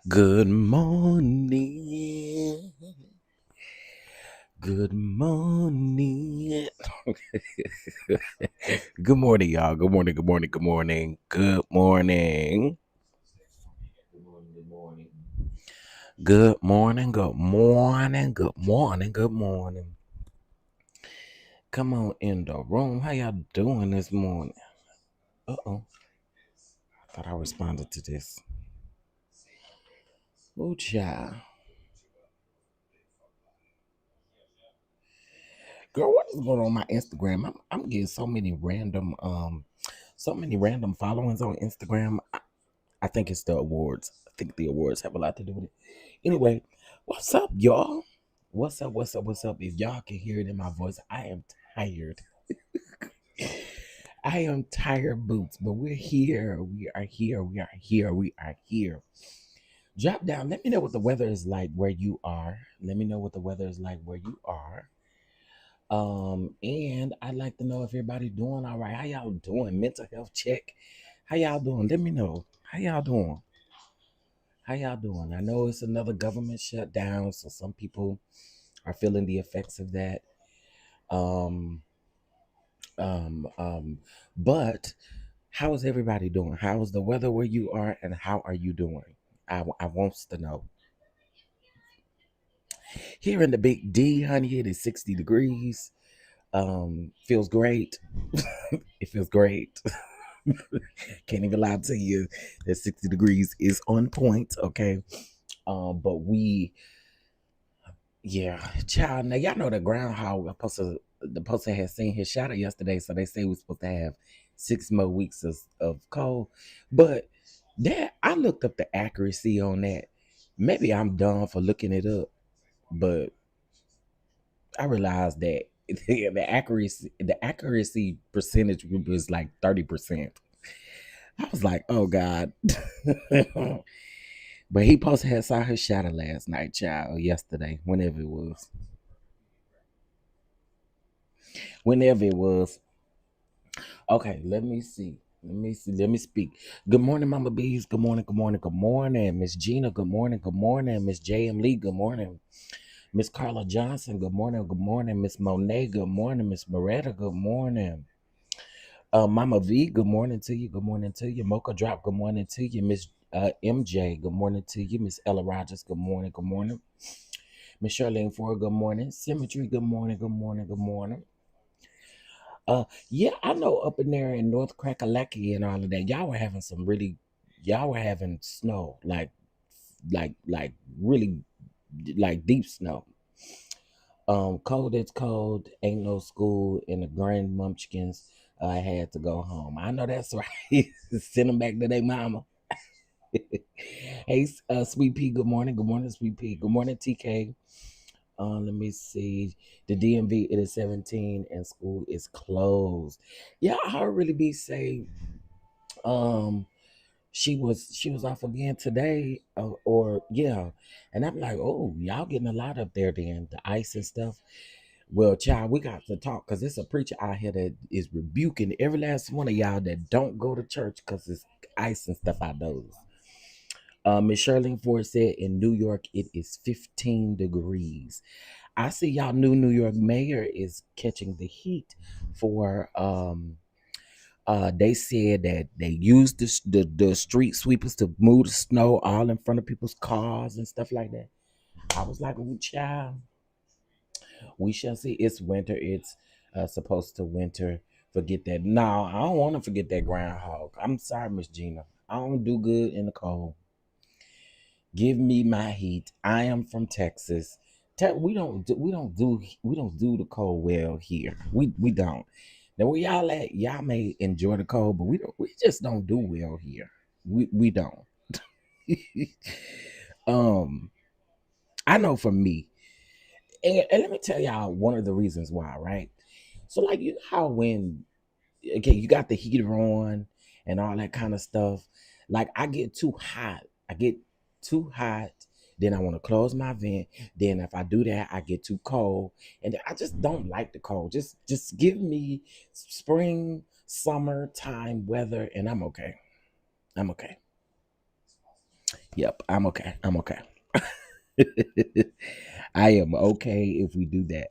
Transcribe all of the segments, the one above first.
Good morning. Good morning. Good morning, y'all. Good morning. Good morning. Good morning. Good morning. Good morning. Good morning. Good morning. Good morning. Good morning. Good morning. Come on in the room. How y'all doing this morning? Uh-oh. I thought I responded to this. Oh, child. Girl, what is going on my Instagram? I'm getting so many random followings on Instagram. I think it's the awards. I think the awards have a lot to do with it. Anyway, what's up, y'all? What's up? What's up? What's up? If y'all can hear it in my voice, I am tired. I am tired, boots, but we're here. We are here. We are here. We are here. Drop down. Let me know what the weather is like where you are. Let me know what the weather is like where you are. And I'd like to know if everybody doing all right. How y'all doing? Mental health check. How y'all doing? Let me know. How y'all doing? How y'all doing? I know it's another government shutdown, so some people are feeling the effects of that. Um, um, um, but how is everybody doing? How is the weather where you are, and how are you doing? I wants to know. Here in the Big D, honey, it is 60 degrees. Feels great. It feels great. Can't even lie to you that 60 degrees is on point, okay? But yeah, child. Now y'all know the groundhog the poster had seen his shadow yesterday, so they say we're supposed to have 6 more weeks of cold. But that I looked up the accuracy on that. Maybe I'm dumb for looking it up, but I realized that the accuracy percentage was like 30%. I was like, oh God. But he posted had saw his shadow last night, child, or yesterday, whenever it was. Whenever it was. Okay, let me see. Let me see. Let me speak. Good morning, Mama Bees. Good morning. Good morning. Good morning, Miss Gina. Good morning. Good morning, Miss J.M. Lee. Good morning, Miss Carla Johnson. Good morning. Good morning, Miss Monet. Good morning, Miss Moretta. Good morning, Mama V. Good morning to you. Good morning to you, Mocha Drop. Good morning to you, Miss MJ. Good morning to you, Miss Ella Rogers. Good morning. Good morning, Miss Charlene Ford. Good morning, Symmetry. Good morning. Good morning. Good morning. Yeah, I know up in there in North Crackalacky and all of that, y'all were having snow, like really, like deep snow. Cold as cold, ain't no school, and the grand munchkins had to go home. I know that's right. Send them back to their mama. Hey, Sweet Pea, good morning. Good morning, Sweet Pea. Good morning, TK. Let me see. The DMV it is 17 and school is closed. Yeah, I heard really be say um she was off again today or yeah. And I'm like, oh, y'all getting a lot up there then, the ice and stuff. Well, child, we got to talk because there's a preacher out here that is rebuking every last one of y'all that don't go to church because it's ice and stuff outdoors. Miss Shirley Ford said in New York it is 15 degrees. I see y'all New York mayor is catching the heat for they said that they used the street sweepers to move the snow all in front of people's cars and stuff like that. I was like, "Ooh, child, we shall see. It's winter. It's supposed to winter. Forget that. No, I don't want to forget that groundhog. I'm sorry, Miss Gina. I don't do good in the cold. Give me my heat. I am from Texas. We don't do the cold well here. We don't. Now where y'all at, y'all may enjoy the cold, but we just don't do well here. We don't. um I know for me, and let me tell y'all one of the reasons why, right? So like you know how when okay, you got the heater on and all that kind of stuff. Like I get too hot. I get too hot. Then I want to close my vent. Then if I do that, I get too cold. And I just don't like the cold. Just give me spring, summer time weather and I'm okay. I'm okay. Yep, I'm okay. I'm okay. I am okay if we do that.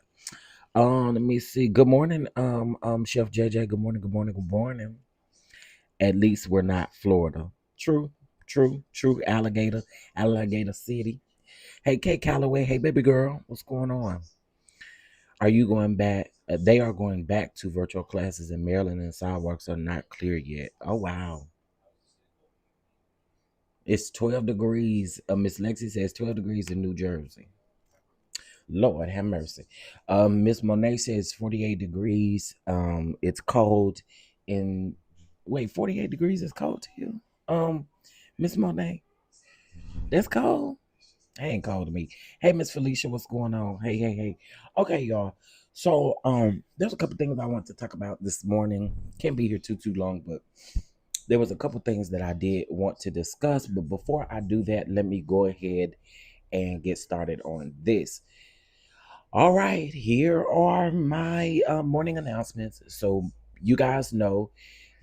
Let me see. Good morning, Chef JJ. Good morning, good morning, good morning. At least we're not Florida. True, true, true. Alligator City. Hey, Kate Calloway. Hey, baby girl. What's going on? Are you going back? They are going back to virtual classes in Maryland, and sidewalks are not clear yet. Oh, wow. It's 12 degrees. Miss Lexi says 12 degrees in New Jersey. Lord have mercy. Miss Monet says 48 degrees. It's cold in, wait, 48 degrees is cold to you? Miss Monet, that's cold? That ain't cold to me. Hey, Miss Felicia, what's going on? Hey, hey, hey. Okay, y'all. So there's a couple things I want to talk about this morning. Can't be here too long, but there was a couple things that I did want to discuss. But before I do that, let me go ahead and get started on this. All right, here are my morning announcements. So you guys know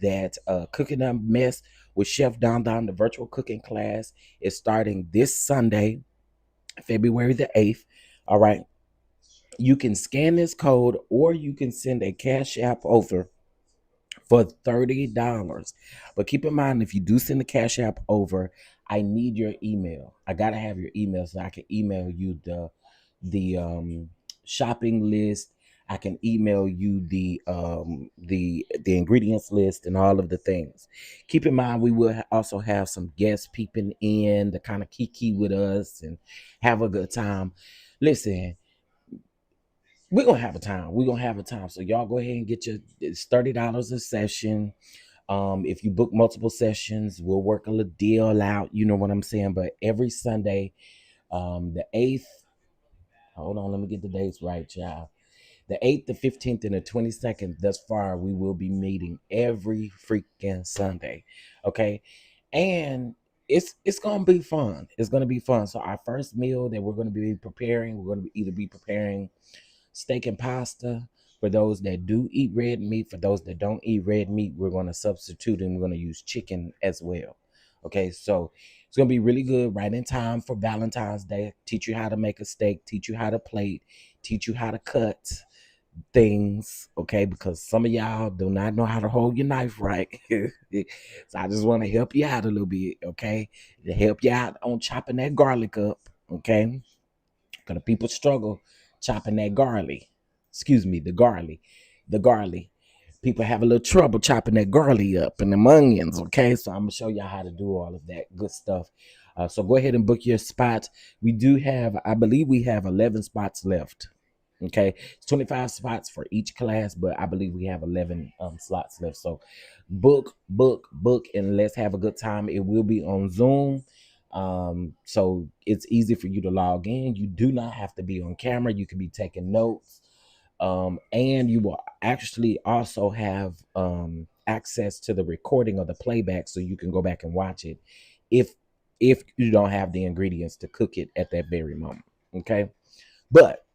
that Cooking Up Mess with Chef DonDon, the virtual cooking class, is starting this Sunday, February the 8th. All right, you can scan this code or you can send a cash app over for $30. But keep in mind, if you do send the cash app over, I need your email. I gotta have your email so I can email you the shopping list. I can email you the ingredients list and all of the things. Keep in mind, we will also have some guests peeping in to kind of kiki with us and have a good time. Listen, we're gonna have a time. We're gonna have a time. So y'all go ahead and get your, it's $30 a session. If you book multiple sessions, we'll work a little deal out. You know what I'm saying? But every Sunday, the 8th, hold on, let me get the dates right, child. The 8th, the 15th, and the 22nd, thus far, we will be meeting every freaking Sunday. Okay. And it's gonna be fun. It's gonna be fun. So our first meal that we're gonna be preparing, we're gonna either be preparing steak and pasta. For those that do eat red meat, for those that don't eat red meat, we're going to substitute and we're going to use chicken as well. Okay, so it's going to be really good right in time for Valentine's Day. Teach you how to make a steak, teach you how to plate, teach you how to cut things, okay? Because some of y'all do not know how to hold your knife right. So I just want to help you out a little bit, okay? To help you out on chopping that garlic up, okay? Because people struggle chopping that garlic. Excuse me, the garlic. The garlic. People have a little trouble chopping that garlic up and the onions, okay? So I'm going to show y'all how to do all of that good stuff. So go ahead and book your spot. We do have, I believe we have 11 spots left. Okay, it's 25 spots for each class, but I believe we have 11 slots left. So book, and let's have a good time. It will be on Zoom. So it's easy for you to log in. You do not have to be on camera. You can be taking notes. And you will actually also have access to the recording of the playback so you can go back and watch it if you don't have the ingredients to cook it at that very moment. Okay. But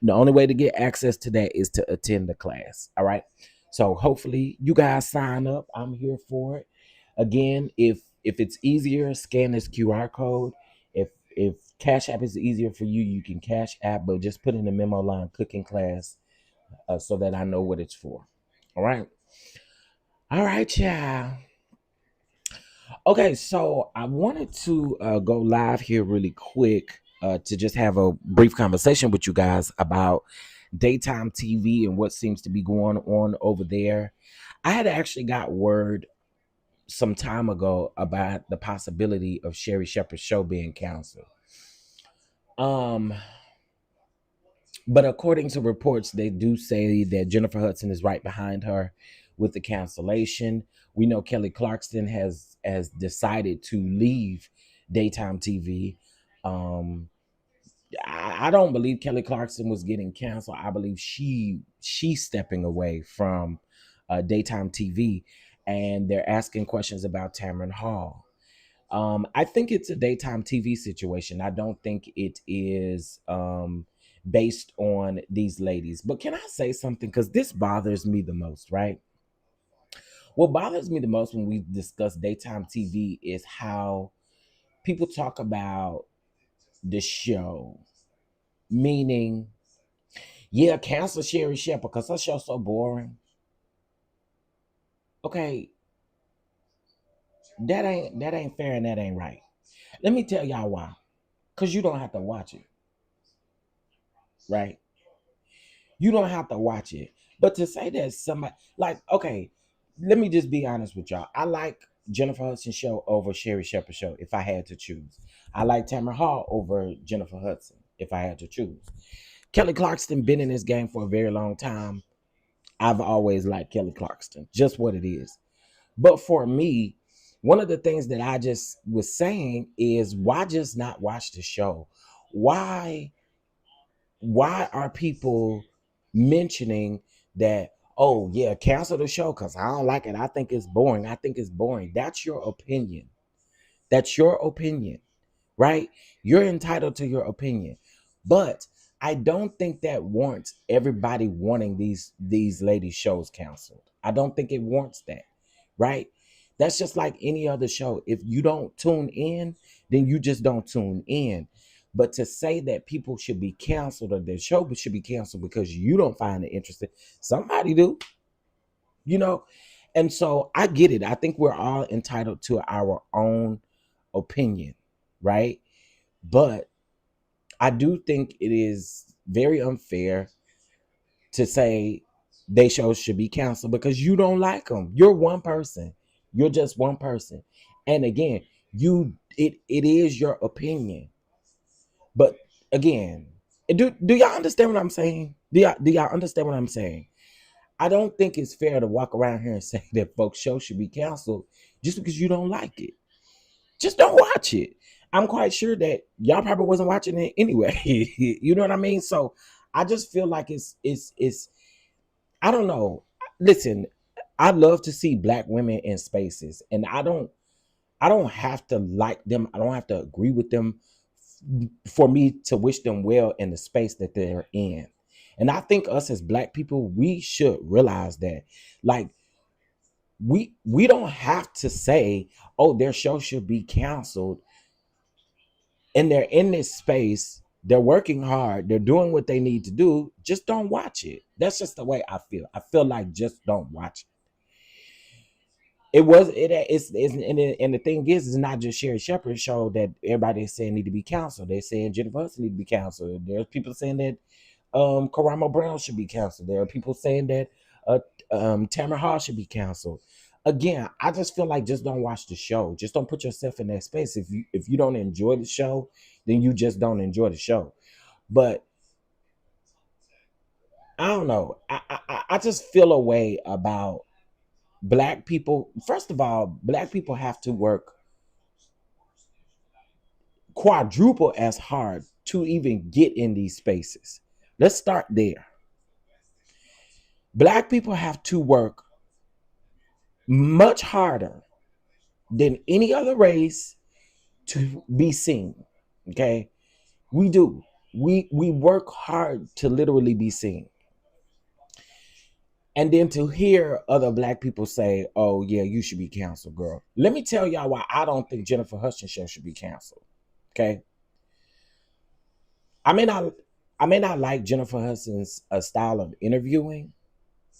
the only way to get access to that is to attend the class. All right. So hopefully you guys sign up. I'm here for it. Again, if it's easier, scan this QR code. If Cash App is easier for you, you can Cash App, but just put in the memo line cooking class so that I know what it's for. All right. All right, child. Okay, so I wanted to go live here really quick to just have a brief conversation with you guys about daytime TV and what seems to be going on over there. I had actually got word some time ago about the possibility of Sherry Shepherd's show being canceled. Um, but according to reports, they do say that Jennifer Hudson is right behind her with the cancellation. We know Kelly Clarkson has decided to leave daytime TV. Um, I don't believe Kelly Clarkson was getting canceled. I believe she's stepping away from daytime TV, and they're asking questions about Tamron Hall. I think it's a daytime TV situation. I don't think it is based on these ladies. But can I say something? Because this bothers me the most, right? What bothers me the most when we discuss daytime TV is how people talk about the show, meaning, yeah, cancel Sherry Shepherd because her show's so boring. Okay, that ain't fair and that ain't right. Let me tell y'all why. Cause you don't have to watch it, right? You don't have to watch it. But to say that somebody like, okay, let me just be honest with y'all. I like Jennifer Hudson show over Sherry Shepherd show if I had to choose. I like Tamara Hall over Jennifer Hudson if I had to choose. Kelly Clarkson been in this game for a very long time. I've always liked Kelly Clarkson, just what it is. But for me, one of the things that I just was saying is why just not watch the show? Why why are people mentioning that, oh yeah, cancel the show because I don't like it, I think it's boring, I think it's boring? That's your opinion. That's your opinion, right? You're entitled to your opinion. But I don't think that warrants everybody wanting these ladies shows canceled. I don't think it warrants that, right? That's just like any other show. If you don't tune in, then you just don't tune in. But to say that people should be canceled or their show should be canceled because you don't find it interesting, somebody do, you know? And so I get it. I think we're all entitled to our own opinion, right? But I do think it is very unfair to say they shows should be canceled because you don't like them. You're one person. You're just one person. And again, it is your opinion. But again, do y'all understand what I'm saying? Do y'all understand what I'm saying? I don't think it's fair to walk around here and say that folks' show should be canceled just because you don't like it. Just don't watch it. I'm quite sure that y'all probably wasn't watching it anyway. You know what I mean? So I just feel like it's I don't know. Listen, I love to see black women in spaces, and I don't have to like them. I don't have to agree with them for me to wish them well in the space that they're in. And I think us as black people, we should realize that, like, we don't have to say, oh, their show should be canceled, and they're in this space, they're working hard, they're doing what they need to do. Just don't watch it. That's just the way I feel. I feel like just don't watch it. And the thing is, it's not just Sherry Shepherd's show that everybody is saying need to be canceled. They're saying Jennifer Hudson need to be canceled. There's people saying that Karamo Brown should be canceled. There are people saying that Tamara Hall should be canceled. Again, I just feel like just don't watch the show. Just don't put yourself in that space. If you don't enjoy the show, then you just don't enjoy the show. But I don't know. I just feel a way about black people. First of all, black people have to work quadruple as hard to even get in these spaces. Let's start there. Black people have to work much harder than any other race to be seen. Okay, we do. We work hard to literally be seen, and then to hear other black people say, "Oh yeah, you should be canceled, girl." Let me tell y'all why I don't think Jennifer Hudson show should be canceled. Okay, I may not, I may not like Jennifer Hudson's style of interviewing,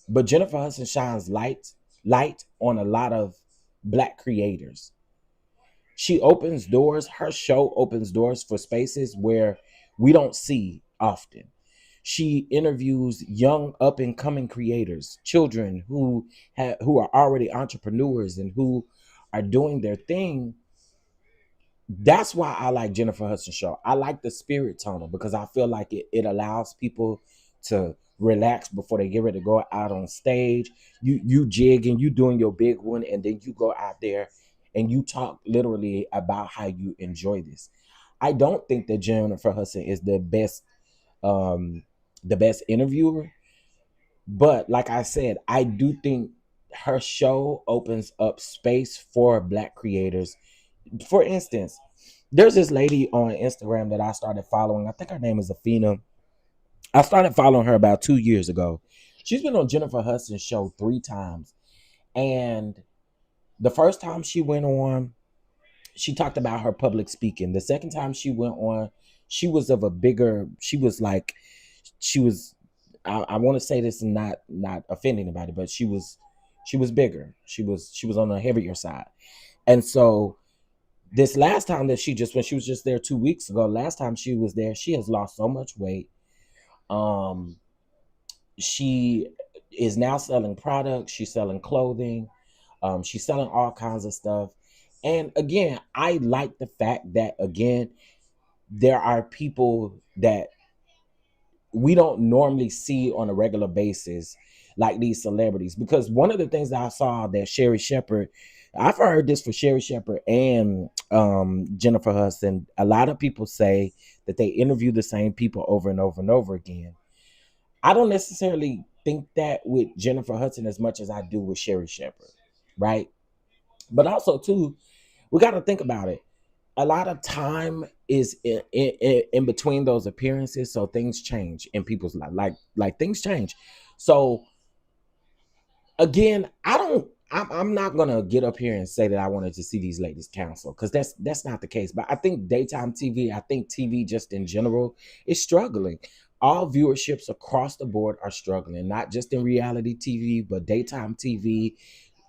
but Jennifer Hudson shines light on a lot of black creators. She opens doors. Her show opens doors for spaces where we don't see often. She interviews young up and coming creators, children who are already entrepreneurs and who are doing their thing. That's why I like Jennifer Hudson show. I like the spirit tunnel because I feel like it allows people to relax before they get ready to go out on stage. You jigging, you doing your big one, and then you go out there and you talk literally about how you enjoy this. I don't think that Jennifer Hudson is the best interviewer, but like I said, I do think her show opens up space for black creators. For instance, there's this lady on Instagram that I started following. I think her name is Afina. I started following her about 2 years ago. She's been on Jennifer Hudson's show 3 times. And the first time she went on, she talked about her public speaking. The second time she went on, she was of a bigger. She was like, she was. I want to say this and not offend anybody, but she was bigger. She was on the heavier side, and so this last time that she just when she was just there 2 weeks ago, last time she was there, she has lost so much weight. Um, she is now selling products. She's selling clothing. She's selling all kinds of stuff. And again, I like the fact that again there are people that we don't normally see on a regular basis, like these celebrities. Because one of the things that I saw that Sherry Shepherd, I've heard this for Sherry Shepherd and Jennifer Hudson. A lot of people say that they interview the same people over and over and over again. I don't necessarily think that with Jennifer Hudson as much as I do with Sherry Shepherd, right? But also too, we got to think about it. A lot of time is in between those appearances, so things change in people's life. Like things change. So again, I'm not gonna get up here and say that I wanted to see these ladies canceled because that's not the case. But I think daytime TV, I think TV just in general is struggling. All viewerships across the board are struggling, not just in reality TV, but daytime TV,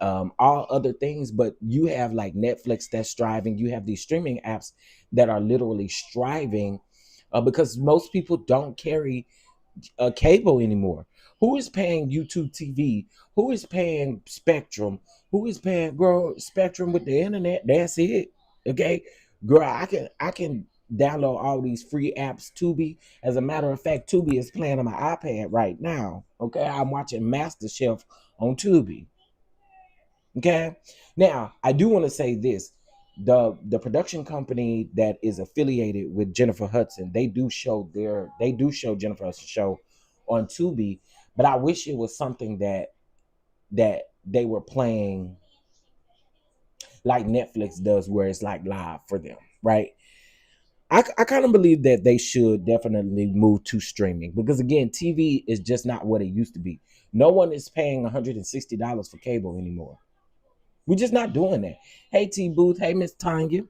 all other things. But you have like Netflix that's striving. You have these streaming apps that are literally striving because most people don't carry a cable anymore. Who is paying YouTube TV? Who is paying Spectrum? Who is paying girl Spectrum with the internet? That's it. Okay, girl, I can download all these free apps. Tubi, as a matter of fact, Tubi is playing on my iPad right now. Okay, I'm watching MasterChef on Tubi. Okay. Now, I do want to say this. The production company that is affiliated with Jennifer Hudson, they do show Jennifer Hudson show on Tubi, but I wish it was something that they were playing like Netflix does where it's like live for them, right? I kind of believe that they should definitely move to streaming because again, TV is just not what it used to be. No one is paying $160 for cable anymore. We're just not doing that. Hey T Booth. Hey Miss Tanya.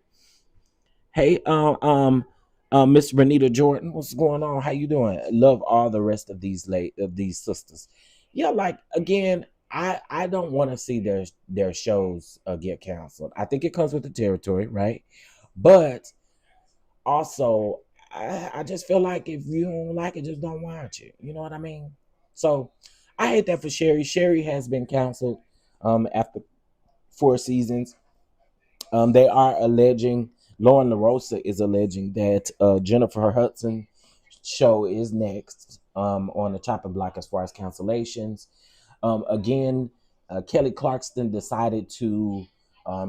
Hey Miss Renita Jordan. What's going on? How you doing? Love all the rest of these sisters. Yeah, like again, I don't want to see their shows get canceled. I think it comes with the territory, right? But also, I just feel like if you don't like it, just don't watch it. You know what I mean? So I hate that for Sherry. Sherry has been canceled after 4 seasons. They are alleging, Lauren LaRosa is alleging that Jennifer Hudson show is next on the chopping block as far as cancellations. Again, Kelly Clarkson decided to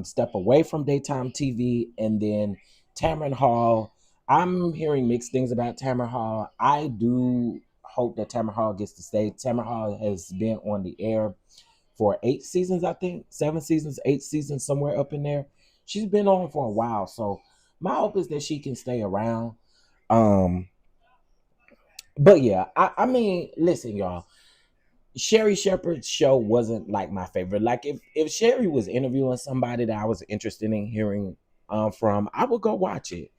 step away from daytime TV, and then Tamron Hall. I'm hearing mixed things about Tamron Hall. I do hope that Tamron Hall gets to stay. Tamron Hall has been on the air for 8 seasons, I think, 7 seasons, 8 seasons, somewhere up in there. She's been on for a while, so my hope is that she can stay around. Um, but yeah, I mean, listen, y'all. Sherry Shepherd's show wasn't like my favorite. Like if Sherry was interviewing somebody that I was interested in hearing from, I would go watch it.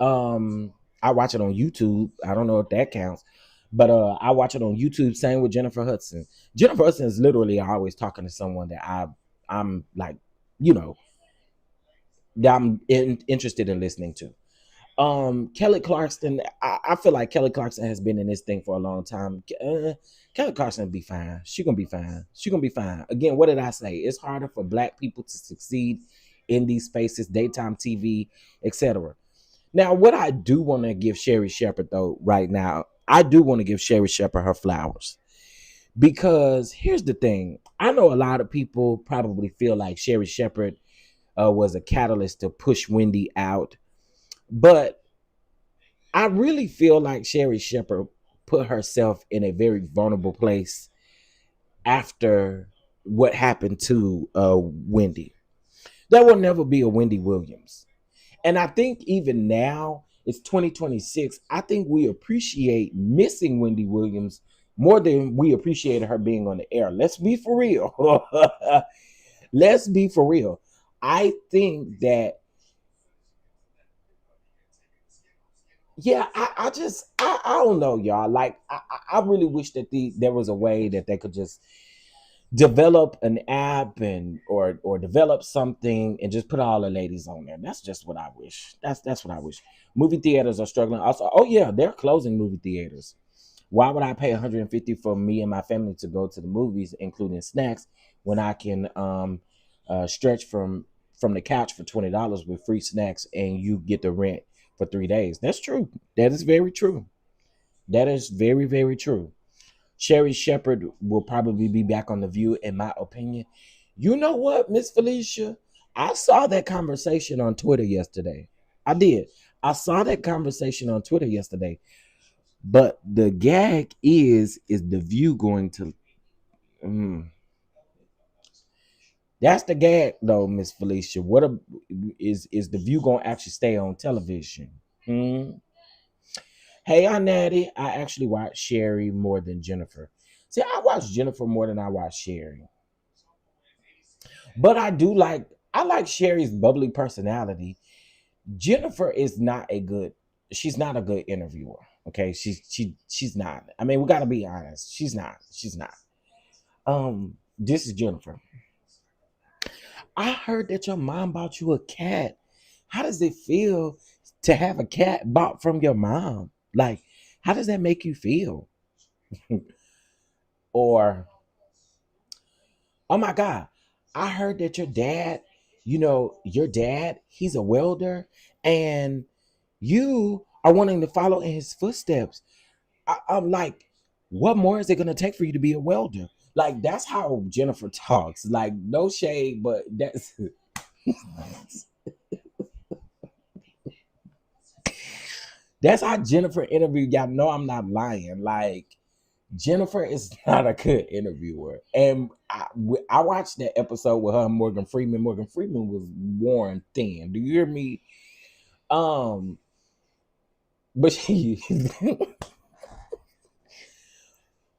I watch it on YouTube. I don't know if that counts. But I watch it on YouTube. Same with Jennifer Hudson. Jennifer Hudson is literally always talking to someone that I'm like, you know, that interested in listening to. Kelly Clarkson, I feel like Kelly Clarkson has been in this thing for a long time. Kelly Clarkson will be fine. She gonna be fine. She gonna be fine. Again, what did I say? It's harder for Black people to succeed in these spaces, daytime TV, etc. Now, what I do want to give Sherry Shepherd though, right now, I do want to give Sherry Shepherd her flowers because here's the thing. I know a lot of people probably feel like Sherry Shepherd was a catalyst to push Wendy out, but I really feel like Sherry Shepherd put herself in a very vulnerable place after what happened to Wendy. There will never be a Wendy Williams. And I think even now, it's 2026. I think we appreciate missing Wendy Williams more than we appreciated her being on the air. Let's be for real. Let's be for real. I think that yeah, I don't know, y'all. Like I really wish that there was a way that they could just develop an app and or develop something and just put all the ladies on there. That's just what I wish. That's what I wish. Movie theaters are struggling. Also, oh yeah, they're closing movie theaters. Why would I pay 150 for me and my family to go to the movies, including snacks, when I can stretch from the couch for $20 with free snacks and you get the rent for 3 days? That's true. That is very true. That is very, very true. Sherry Shepard will probably be back on The View, in my opinion. You know what, Miss Felicia? I saw that conversation on Twitter yesterday. I did. I saw that conversation on Twitter yesterday. But the gag is The View going to? Mm, that's the gag, though, Miss Felicia. Is The View going to actually stay on television? Hmm? Hey, I'm Natty. I actually watch Sherry more than Jennifer. See, I watch Jennifer more than I watch Sherry. But I like Sherry's bubbly personality. Jennifer is not a good she's not a good interviewer. Okay. She's not. I mean, we gotta be honest. She's not. She's not. This is Jennifer. I heard that your mom bought you a cat. How does it feel to have a cat bought from your mom? Like, how does that make you feel? Or, oh my God, I heard that your dad, he's a welder, and you are wanting to follow in his footsteps. I'm like, what more is it gonna take for you to be a welder? Like, that's how Jennifer talks. Like, no shade, but that's how Jennifer interviewed. Y'all know I'm not lying. Like, Jennifer is not a good interviewer. And I watched that episode with her and Morgan Freeman. Morgan Freeman was worn thin. Do you hear me? Um, but she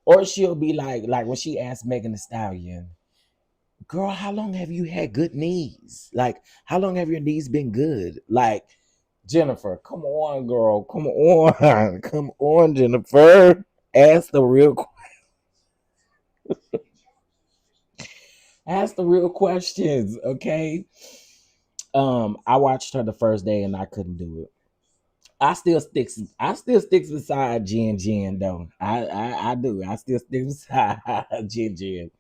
or she'll be like when she asked Megan Thee Stallion, girl, how long have you had good knees? Like, how long have your knees been good? Like, Jennifer, come on, girl. Come on. Come on, Jennifer. Ask the real ask the real questions, okay? I watched her the first day and I couldn't do it. I still sticks beside Jen though. I do. I still stick beside Jen.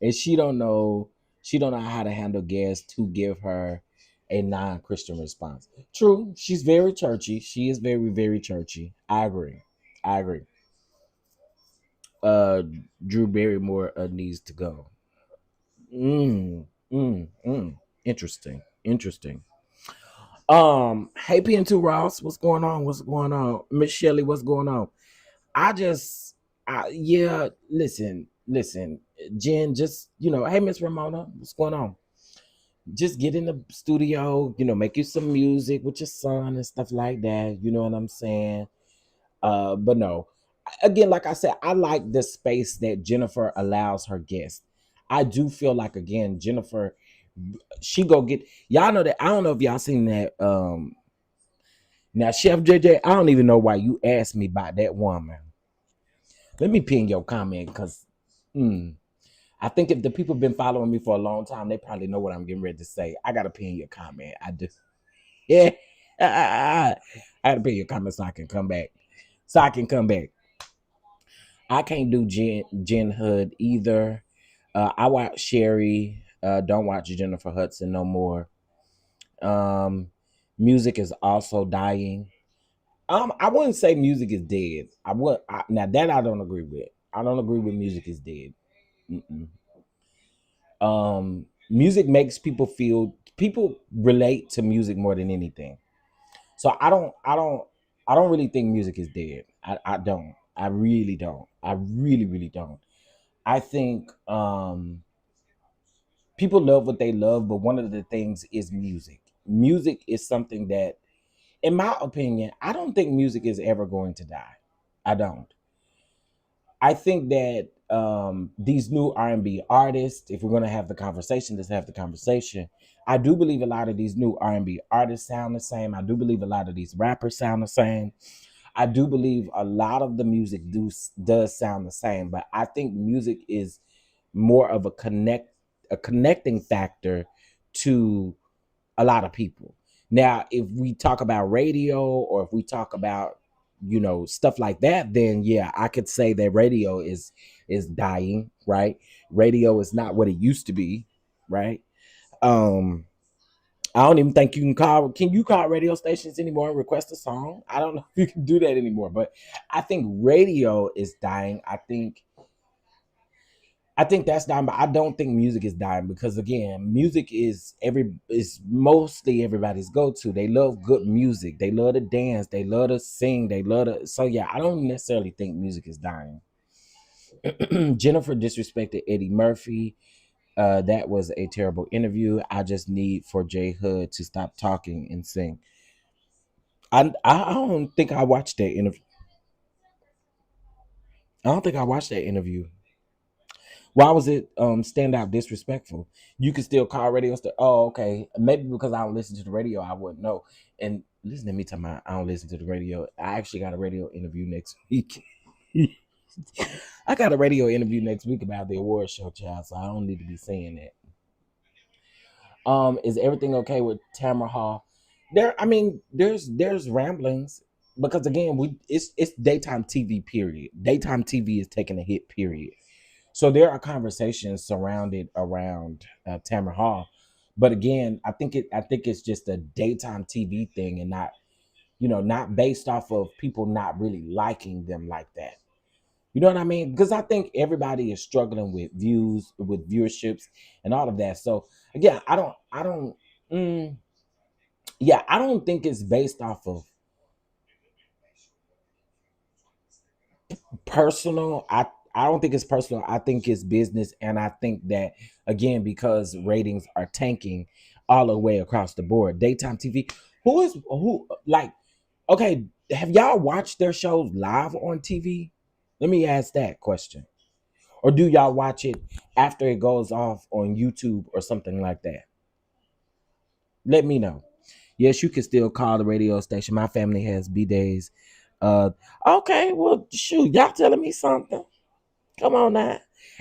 And she don't know how to handle guests who give her a non-Christian response. True, she's very churchy. She is very, very churchy. I agree. I agree. Uh Drew Barrymore needs to go. Mm, mm. Interesting. Interesting. Hey PN2 Ross, what's going on? What's going on? Miss Shelley, what's going on? I just yeah, listen, Jen, just hey Miss Ramona, what's going on? Just get in the studio, make you some music with your son and stuff like that. You know what I'm saying? But no, again, like I said, I like the space that Jennifer allows her guests. I do feel like again, Jennifer, she go get y'all know that I don't know if y'all seen that. Now Chef JJ, I don't even know why you asked me about that woman. Let me pin your comment because I think if the people been following me for a long time, they probably know what I'm getting ready to say. I gotta pin your comment. I just yeah. I gotta pin your comment so I can come back. So I can come back. I can't do Jen Hood either. I watch Sherry. Don't watch Jennifer Hudson no more. Um, music is also dying. I wouldn't say music is dead. Now that I don't agree with. I don't agree with music is dead. Mm-mm. Music makes people relate to music more than anything. So I don't really think music is dead. I don't. I really don't. I really, really don't. I think people love what they love, but one of the things is music. Music is something that, in my opinion, I don't think music is ever going to die. I don't. I think that these new R&B artists, if we're going to have the conversation, let's have the conversation. I do believe a lot of these new R&B artists sound the same. I do believe a lot of these rappers sound the same. I do believe a lot of the music does sound the same, but I think music is more of a connecting factor to a lot of people. Now, if we talk about radio or if we talk about stuff like that, then yeah, I could say that radio is dying, right? Radio is not what it used to be, right? Um I don't even think can you call radio stations anymore and request a song? I don't know if you can do that anymore, but I think radio is dying. I think that's dying, but I don't think music is dying because again, music is mostly everybody's go-to. They love good music. They love to dance. They love to sing. They love to. So yeah, I don't necessarily think music is dying. Jennifer disrespected Eddie Murphy. That was a terrible interview. I just need for J Hood to stop talking and sing. I don't think I watched that interview. I don't think I watched that interview. Why was it stand out disrespectful? You can still call radio station. Oh, okay. Maybe because I don't listen to the radio, I wouldn't know. And listen to me talking about I don't listen to the radio. I actually got a radio interview next week. I got a radio interview next week about the award show, child. So I don't need to be saying that. Is everything okay with Tamara Hall? I mean, there's ramblings because again, it's daytime TV. Period. Daytime TV is taking a hit. Period. So there are conversations surrounded around Tamara Hall, but again, I think it's just a daytime TV thing and not based off of people not really liking them like that. You know what I mean? Because I think everybody is struggling with viewerships, and all of that. So again, mm, yeah, I don't think it's based off of personal. I don't think it's personal. I think it's business, and I think that again because ratings are tanking all the way across the board. Daytime TV. Who like? Okay, have y'all watched their shows live on TV? Let me ask that question. Or do y'all watch it after it goes off on YouTube or something like that? Let me know. Yes, you can still call the radio station. My family has B days. Uh, okay, well, shoot, y'all telling me something. Come on now.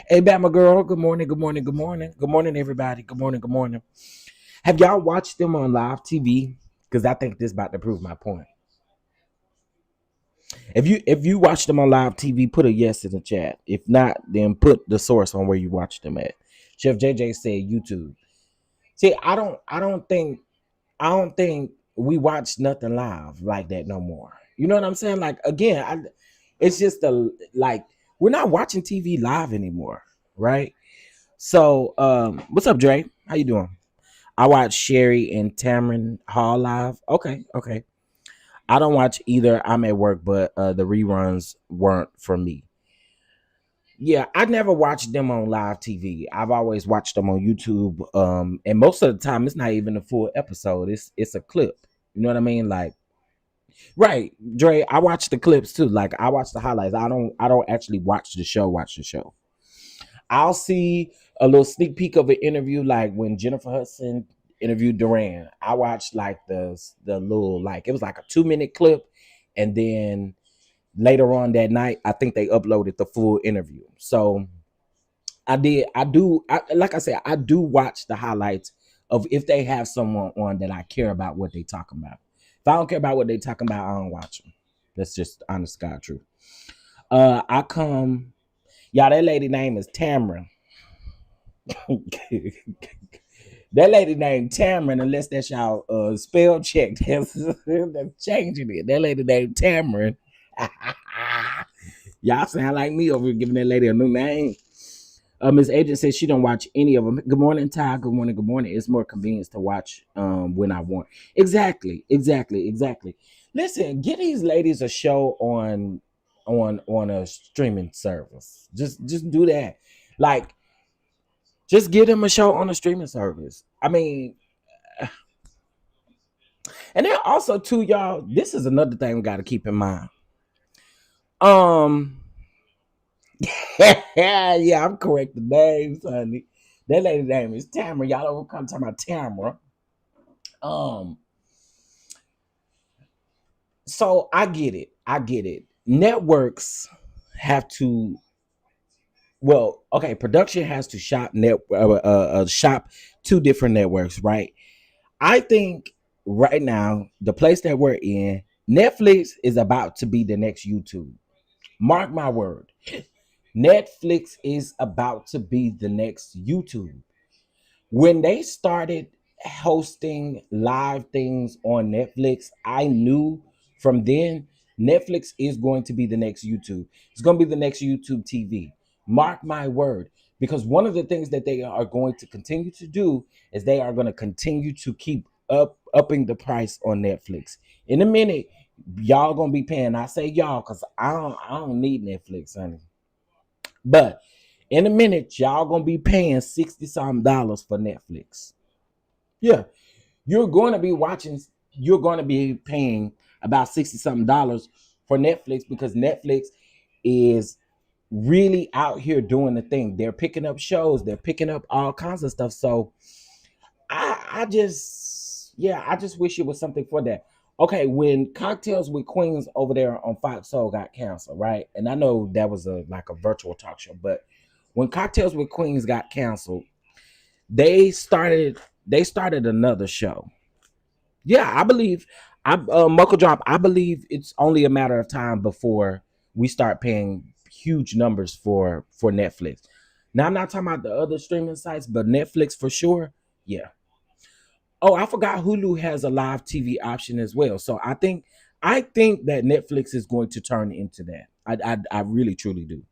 Hey, Bama girl. Good morning. Good morning. Good morning. Good morning, everybody. Good morning. Good morning. Have y'all watched them on live TV? Because I think this about to prove my point. If you watch them on live TV, put a yes in the chat. If not, then put the source on where you watch them at. Chef JJ said YouTube. See, I don't think we watch nothing live like that no more. You know what I'm saying? Like again, it's just like we're not watching TV live anymore, right? So, what's up, Dre? How you doing? I watched Sherry and Tamron Hall live. Okay, okay. I don't watch either. I'm at work, but the reruns weren't for me. Yeah, I never watched them on live TV. I've always watched them on YouTube. And most of the time, it's not even a full episode. It's a clip. You know what I mean? Like, right, Dre. I watch the clips too. Like, I watch the highlights. I don't actually watch the show. Watch the show. I'll see a little sneak peek of an interview, like when Jennifer Hudson interviewed Duran. I watched like the little like it was like a 2 minute clip, and then later on that night, I think they uploaded the full interview. So like I said, I do watch the highlights of if they have someone on that I care about what they talking about. If I don't care about what they talking about, I don't watch them. That's just honest God truth. I come, y'all. That lady name is Tamara. That lady named Tamron, unless that's y'all spell check, that's changing it. That lady named Tamron. Y'all sound like me over here giving that lady a new name. Miss Agent says she don't watch any of them. Good morning, Ty. Good morning. Good morning. It's more convenient to watch when I want. Exactly. Exactly. Exactly. Listen, get these ladies a show on a streaming service. Just do that. Like, just give them a show on a streaming service. I mean, and then also too, y'all. This is another thing we got to keep in mind. Um, Yeah, I'm correct the names, honey. That lady name is Tamara. Y'all don't come talking about Tamara. Um, so I get it. I get it. Networks have to, well, okay, production has to shop two different networks, right? I think right now, the place that we're in, Netflix is about to be the next YouTube. Mark my word. Netflix is about to be the next YouTube. When they started hosting live things on Netflix, I knew from then Netflix is going to be the next YouTube. It's going to be the next YouTube TV. Mark my word. Because one of the things that they are going to continue to do is they are going to continue to keep upping the price on Netflix. In a minute, y'all gonna be paying. I say y'all because I don't need Netflix, honey. But in a minute, y'all gonna be paying 60 some dollars for Netflix. Yeah, you're going to be watching, you're going to be paying about 60 something dollars for Netflix because Netflix is really out here doing the thing. They're picking up shows, they're picking up all kinds of stuff. So I just, yeah, I just wish it was something for that. Okay, when Cocktails with Queens over there on Fox Soul got canceled, right? And I know that was a like a virtual talk show, but when Cocktails with Queens got canceled, they started they started another show. Yeah, I believe Muckle Drop. I believe it's only a matter of time before we start paying huge numbers for Netflix. Now I'm not talking about the other streaming sites, but Netflix for sure. Yeah. Oh, I forgot Hulu has a live TV option as well. So I think that Netflix is going to turn into that. I really truly do.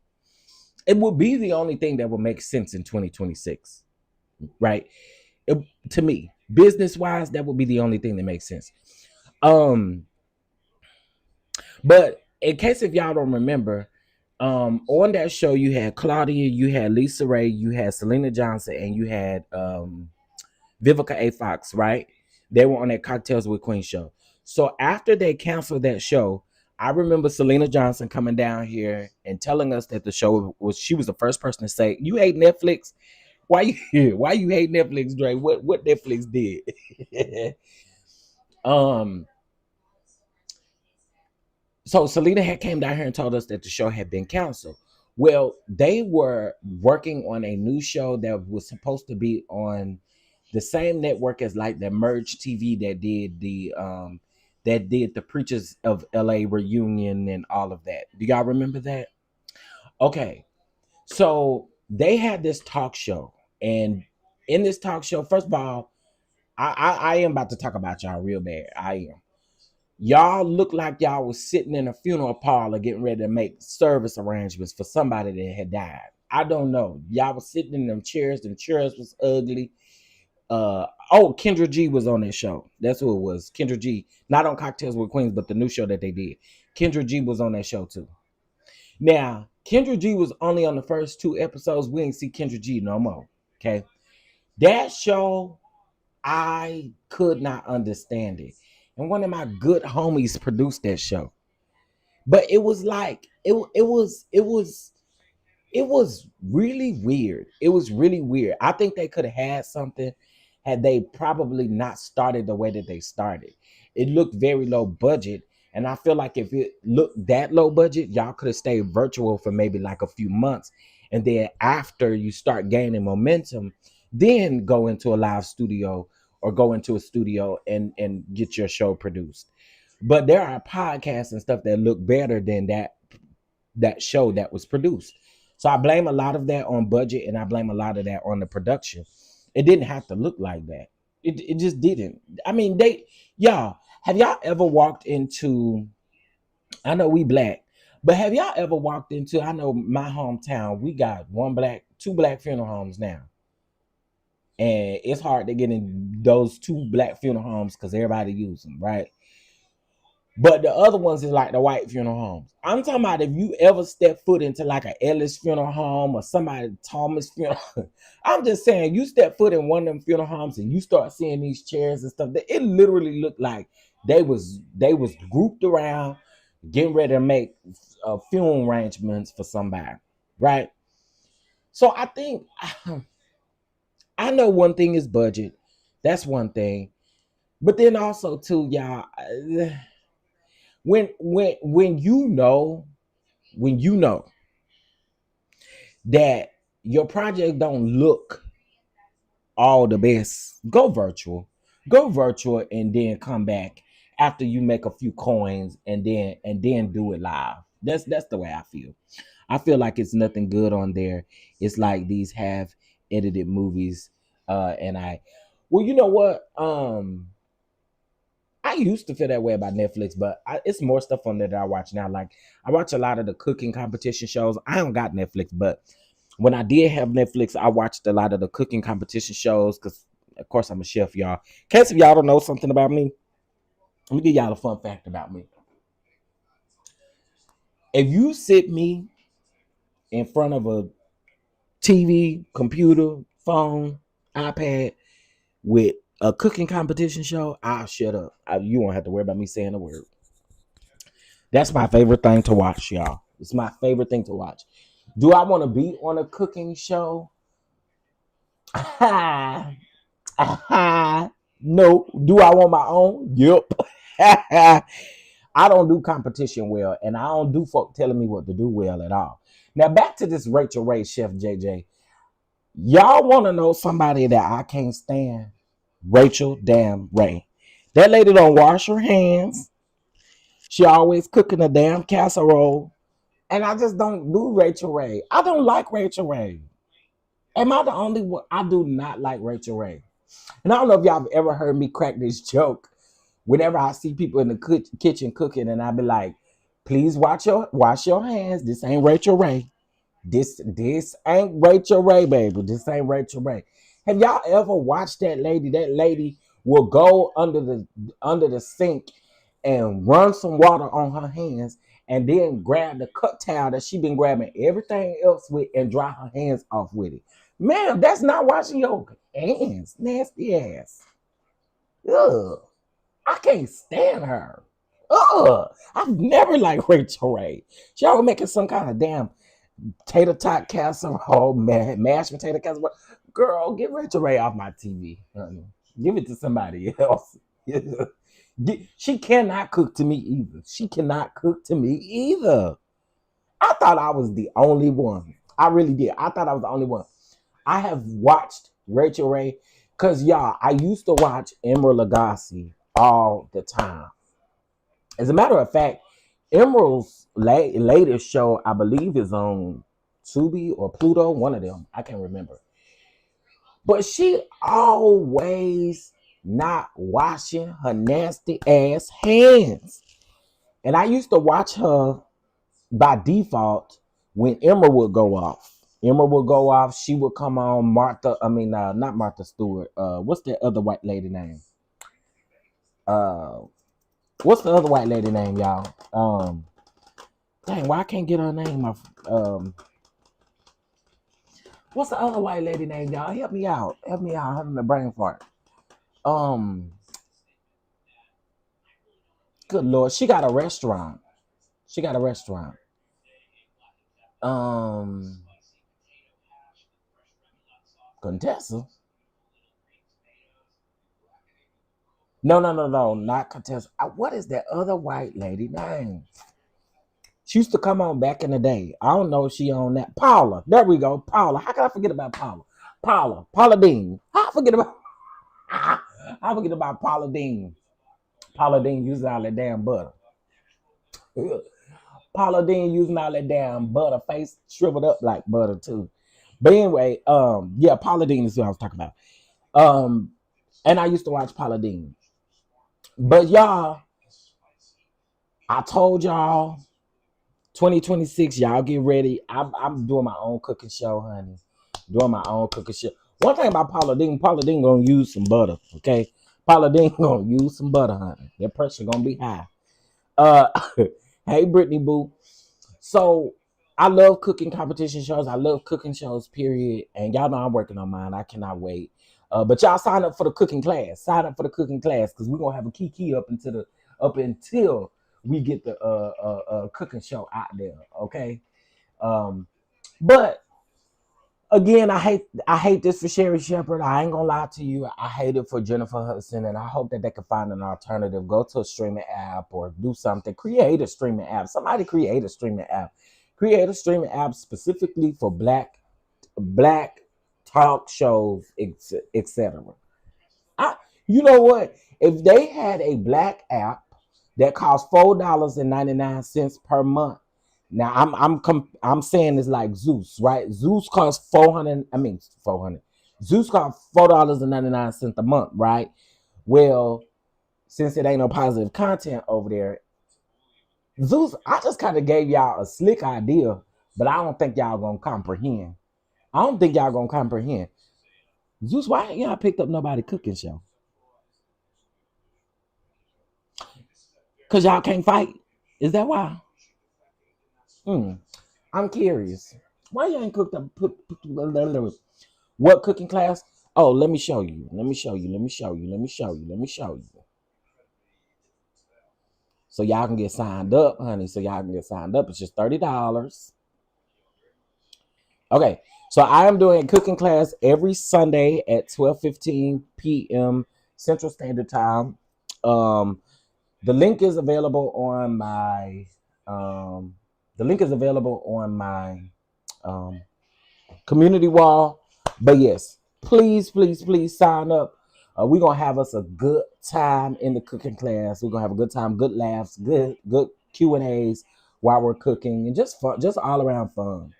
It will be the only thing that will make sense in 2026, right? It, to me, business wise, that would be the only thing that makes sense. Um, but in case if y'all don't remember, on that show you had Claudia, you had Lisa Ray, you had Selena Johnson, and you had Vivica A. Fox, right? They were on that Cocktails with Queen show. So after they canceled that show, I remember Selena Johnson coming down here and telling us that the show was she was the first person to say, "You hate Netflix? Why you here? Why you hate Netflix, Dre? What Netflix did?" um so Selena had came down here and told us that the show had been canceled. Well, they were working on a new show that was supposed to be on the same network as like the Merge TV that did the Preachers of LA reunion and all of that. Do y'all remember that? Okay. So they had this talk show, and in this talk show, first of all, I am about to talk about y'all real bad. I am. Y'all look like y'all was sitting in a funeral parlor getting ready to make service arrangements for somebody that had died. I don't know. Y'all was sitting in them chairs. Them chairs was ugly. Oh, Kendra G was on that show. That's who it was. Kendra G. Not on Cocktails with Queens, but the new show that they did. Kendra G was on that show too. Now, Kendra G was only on the first two episodes. We ain't see Kendra G no more. Okay. That show, I could not understand it. And one of my good homies produced that show. But it was like it was really weird. It was really weird. I think they could have had something had they probably not started the way that they started. It looked very low budget. And I feel like if it looked that low budget, y'all could have stayed virtual for maybe like a few months. And then after you start gaining momentum, then go into a live studio or go into a studio and get your show produced. But there are podcasts and stuff that look better than that show that was produced. So I blame a lot of that on budget and I blame a lot of that on the production. It didn't have to look like that. It just didn't. I mean, y'all, have y'all ever walked into, I know we black, but have y'all ever walked into, I know my hometown, we got two black funeral homes now. And it's hard to get in those two black funeral homes because everybody use them, right? But the other ones is like the white funeral homes. I'm talking about if you ever step foot into like a Ellis funeral home or somebody Thomas funeral. I'm just saying, you step foot in one of them funeral homes and you start seeing these chairs and stuff. It literally looked like they was grouped around, getting ready to make funeral arrangements for somebody, right? So I think I know one thing is budget. That's one thing. But then also too, y'all, when you know that your project don't look all the best, go virtual. Go virtual and then come back after you make a few coins and then do it live. That's the way I feel. I feel like it's nothing good on there. It's like these half edited movies. And well, you know what? I used to feel that way about Netflix, but it's more stuff on there that I watch now. Like I watch a lot of the cooking competition shows. I don't got Netflix, but when I did have Netflix, I watched a lot of the cooking competition shows because, of course, I'm a chef, y'all. In case if y'all don't know something about me, let me give y'all a fun fact about me. If you sit me in front of a TV, computer, phone, iPad with a cooking competition show, I'll shut up. You won't have to worry about me saying a word. That's my favorite thing to watch, y'all. It's my favorite thing to watch. Do I want to be on a cooking show? No. Do I want my own? Yep. I don't do competition well, and I don't do folk telling me what to do well at all. Now back to this Rachel Ray Chef JJ. Y'all want to know somebody that I can't stand? Rachel damn Ray. That lady don't wash her hands. She always cooking a damn casserole. And I just don't do Rachel Ray. I don't like Rachel Ray. Am I the only one? I do not like Rachel Ray. And I don't know if y'all have ever heard me crack this joke. Whenever I see people in the kitchen cooking, and I be like, "Please wash your hands. This ain't Rachel Ray. This ain't Rachel Ray, baby. This ain't Rachel Ray." Have y'all ever watched that lady? That lady will go under the sink and run some water on her hands, and then grab the cup towel that she been grabbing everything else with and dry her hands off with it. Ma'am, that's not washing your hands. Nasty ass. Ugh. I can't stand her. Ugh. I've never liked Rachel Ray. She always making some kind of damn tater tot casserole, mashed potato casserole. Girl, get Rachel Ray off my TV. Honey. Give it to somebody else. She cannot cook to me either. She cannot cook to me either. I thought I was the only one. I really did. I thought I was the only one. I have watched Rachel Ray because, y'all, I used to watch Emerald Lagasse all the time. As a matter of fact, Emerald's latest show, I believe, is on Tubi or Pluto, one of them. I can't remember. But she always not washing her nasty ass hands. And I used to watch her by default when Emma would go off. Emma would go off. She would come on not Martha Stewart. What's that other white lady name? What's the other white lady name, y'all? Dang, why I can't get her name off? What's the other white lady name, y'all? Help me out. Help me out. I'm having a brain fart. Good Lord. She got a restaurant. She got a restaurant. Contessa? No, not Contessa. What is that other white lady name? She used to come on back in the day. I don't know if she on that. Paula. There we go. Paula. How can I forget about Paula? Paula Dean. How I forget about I forget about Paula Dean. Paula Dean using all that damn butter. Paula Dean using all that damn butter, face shriveled up like butter too. But anyway, yeah, Paula Dean is who I was talking about. And I used to watch Paula Dean. But y'all, I told y'all 2026, y'all get ready. I'm doing my own cooking show, honey. Doing my own cooking show. One thing about Paula Dean gonna use some butter, okay? Paula Dean gonna use some butter, honey. That pressure gonna be high. Uh, hey, Brittany Boo. So I love cooking competition shows. I love cooking shows, period. And y'all know I'm working on mine. I cannot wait. But y'all sign up for the cooking class. Sign up for the cooking class because we're gonna have a key up until we get the cooking show out there. Okay. But again, I hate this for Sherry Shepherd. I ain't gonna lie to you. I hate it for Jennifer Hudson, and I hope that they can find an alternative. Go to a streaming app or do something. Create a streaming app. Somebody create a streaming app. Create a streaming app specifically for black talk shows, etc. I, you know what? If they had a black app that costs $4.99 per month. Now I'm saying it's like Zeus, right? Zeus costs 400. I mean 400. Zeus costs $4.99 a month, right? Well, since it ain't no positive content over there, Zeus, I just kind of gave y'all a slick idea, but I don't think y'all gonna comprehend. I don't think y'all gonna comprehend. Zeus, why ain't y'all picked up nobody cooking show? Cause y'all can't fight. Is that why? Hmm. I'm curious. Why you ain't cooked up? What cooking class? Oh, let me show you. Let me show you. Let me show you. Let me show you. Let me show you. So y'all can get signed up, honey. So y'all can get signed up. It's just $30. Okay. So I am doing a cooking class every Sunday at 12:15 p.m. Central Standard Time. Um, the link is available on my um, the link is available on my um, community wall. But yes, please, please, please sign up. We're gonna have us a good time in the cooking class. We're gonna have a good time, good laughs, good Q&As while we're cooking, and just fun, just all around fun.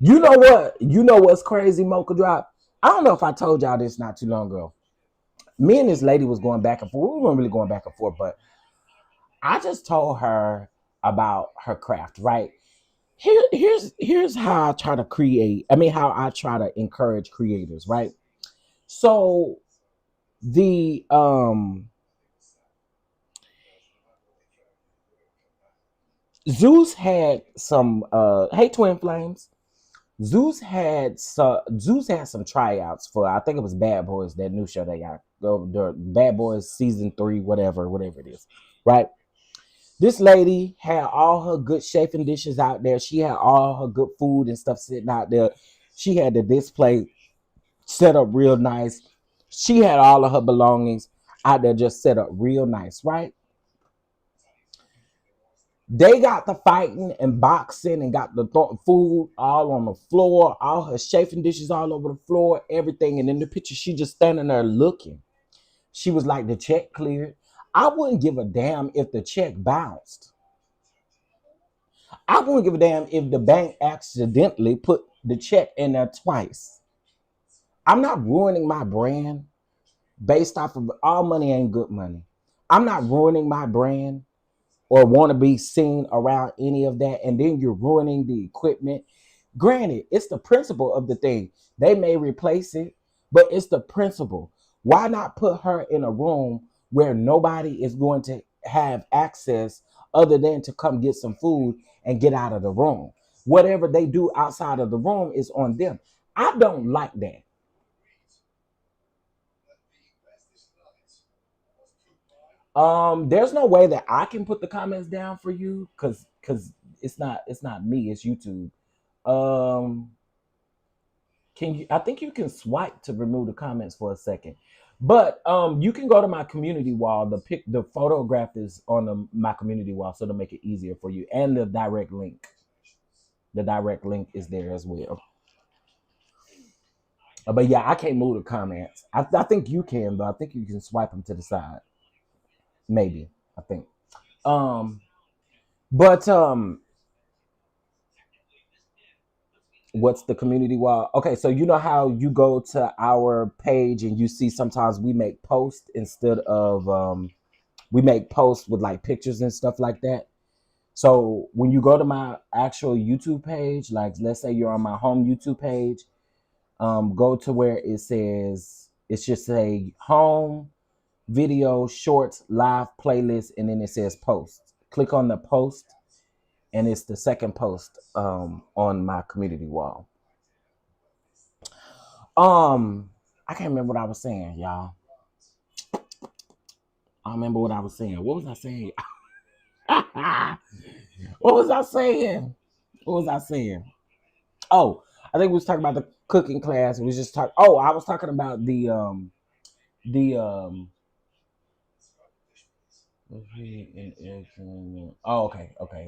You know what? You know what's crazy, Mocha Drop? I don't know if I told y'all this not too long ago. Me and this lady was going back and forth. We weren't really going back and forth, but I just told her about her craft, right? Here's how I try to create. I mean, how I try to encourage creators, right? So the Zeus had some hey twin flames. Zeus had some tryouts for, I think it was Bad Boys, that new show they got. The Bad Boys season 3, whatever it is, right? This lady had all her good chafing dishes out there. She had all her good food and stuff sitting out there. She had the display set up real nice. She had all of her belongings out there just set up real nice, right? They got the fighting and boxing and got the food all on the floor, all her chafing dishes all over the floor, everything. And in the picture, she just standing there looking. She was like, the check cleared. I wouldn't give a damn if the check bounced. I wouldn't give a damn if the bank accidentally put the check in there twice. I'm not ruining my brand based off of all money ain't good money. I'm not ruining my brand or want to be seen around any of that. And then you're ruining the equipment. Granted, it's the principle of the thing. They may replace it, but it's the principle. Why not put her in a room where nobody is going to have access other than to come get some food and get out of the room? Whatever they do outside of the room is on them. I don't like that. There's no way that I can put the comments down for you because it's not me, it's YouTube. Um, can you? I think you can swipe to remove the comments for a second, but you can go to my community wall. The photograph is on my community wall, so to make it easier for you, and the direct link. The direct link is there as well. But yeah, I can't move the comments. I think you can, though. I think you can swipe them to the side. Maybe I think. Um, but what's the community wall? Okay, so you know how you go to our page and you see sometimes we make posts instead of we make posts with like pictures and stuff like that. So when you go to my actual YouTube page, like let's say you're on my home YouTube page, go to where it says it's just a home video shorts live playlist, and then it says post. Click on the post, and it's the second post on my community wall. I can't remember what I was saying, y'all. I remember what I was saying. What was I saying? What was I saying? What was I saying? Oh, I think we was talking about the cooking class. We was just talking. Oh, I was talking about the. Oh,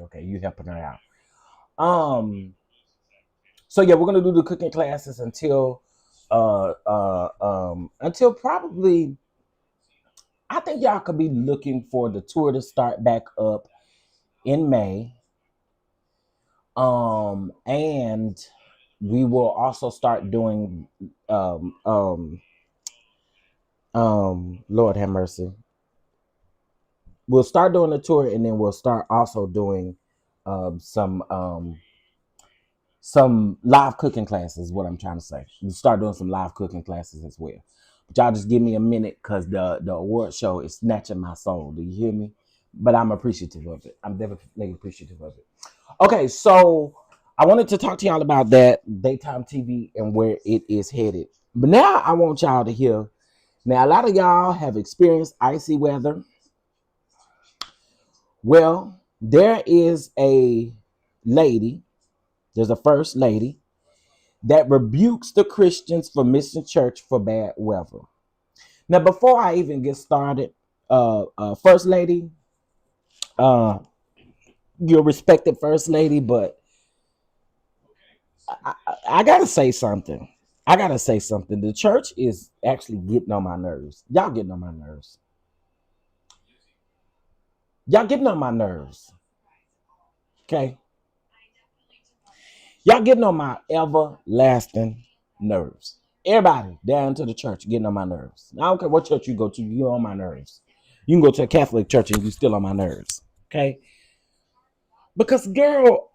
okay. You helping her out. So yeah, we're gonna do the cooking classes until probably I think y'all could be looking for the tour to start back up in May. And we will also start doing Lord have mercy. We'll start doing the tour and then we'll start also doing um some um some live cooking classes, is what I'm trying to say. We start doing some live cooking classes as well. But y'all just give me a minute because the award show is snatching my soul. Do you hear me? But I'm appreciative of it. I'm definitely appreciative of it. Okay, so I wanted to talk to y'all about that daytime TV and where it is headed. But now I want y'all to hear. Now, a lot of y'all have experienced icy weather. Well, there is a lady, there's a first lady that rebukes the Christians for missing church for bad weather. Now, before I even get started, First Lady, uh, your respected First Lady, but I gotta say something. I gotta say something. The church is actually getting on my nerves. Y'all getting on my nerves. Y'all getting on my nerves. Okay. Y'all getting on my everlasting nerves. Everybody down to the church getting on my nerves. I don't care what church you go to, you're on my nerves. You can go to a Catholic church and you still on my nerves. Okay. Because girl,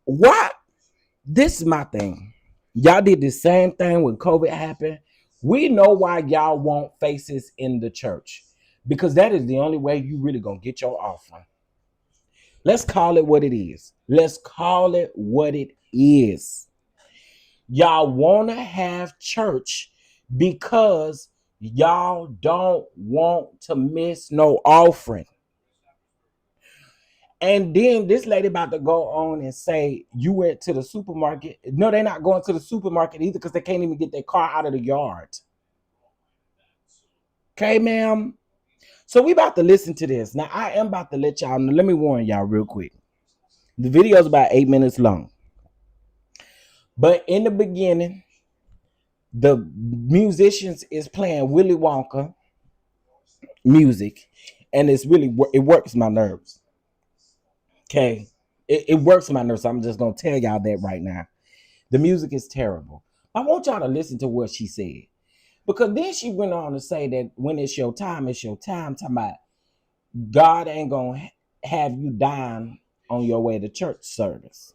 why? This is my thing. Y'all did the same thing when COVID happened. We know why y'all want faces in the church. Because that is the only way you really gonna get your offering. Let's call it what it is. Let's call it what it is. Y'all want to have church because y'all don't want to miss no offering. And then this lady about to go on and say you went to the supermarket. No, they're not going to the supermarket either because they can't even get their car out of the yard. Okay, ma'am. So we about to listen to this. Now I am about to let y'all know. Let me warn y'all real quick. The video is about 8 minutes long. But in the beginning, the musicians is playing Willy Wonka music, and it works my nerves. Okay, it works my nerves. So I'm just gonna tell y'all that right now. The music is terrible. I want y'all to listen to what she said because then she went on to say that when it's your time, it's your time. Talking about God ain't gonna have you dying on your way to church service,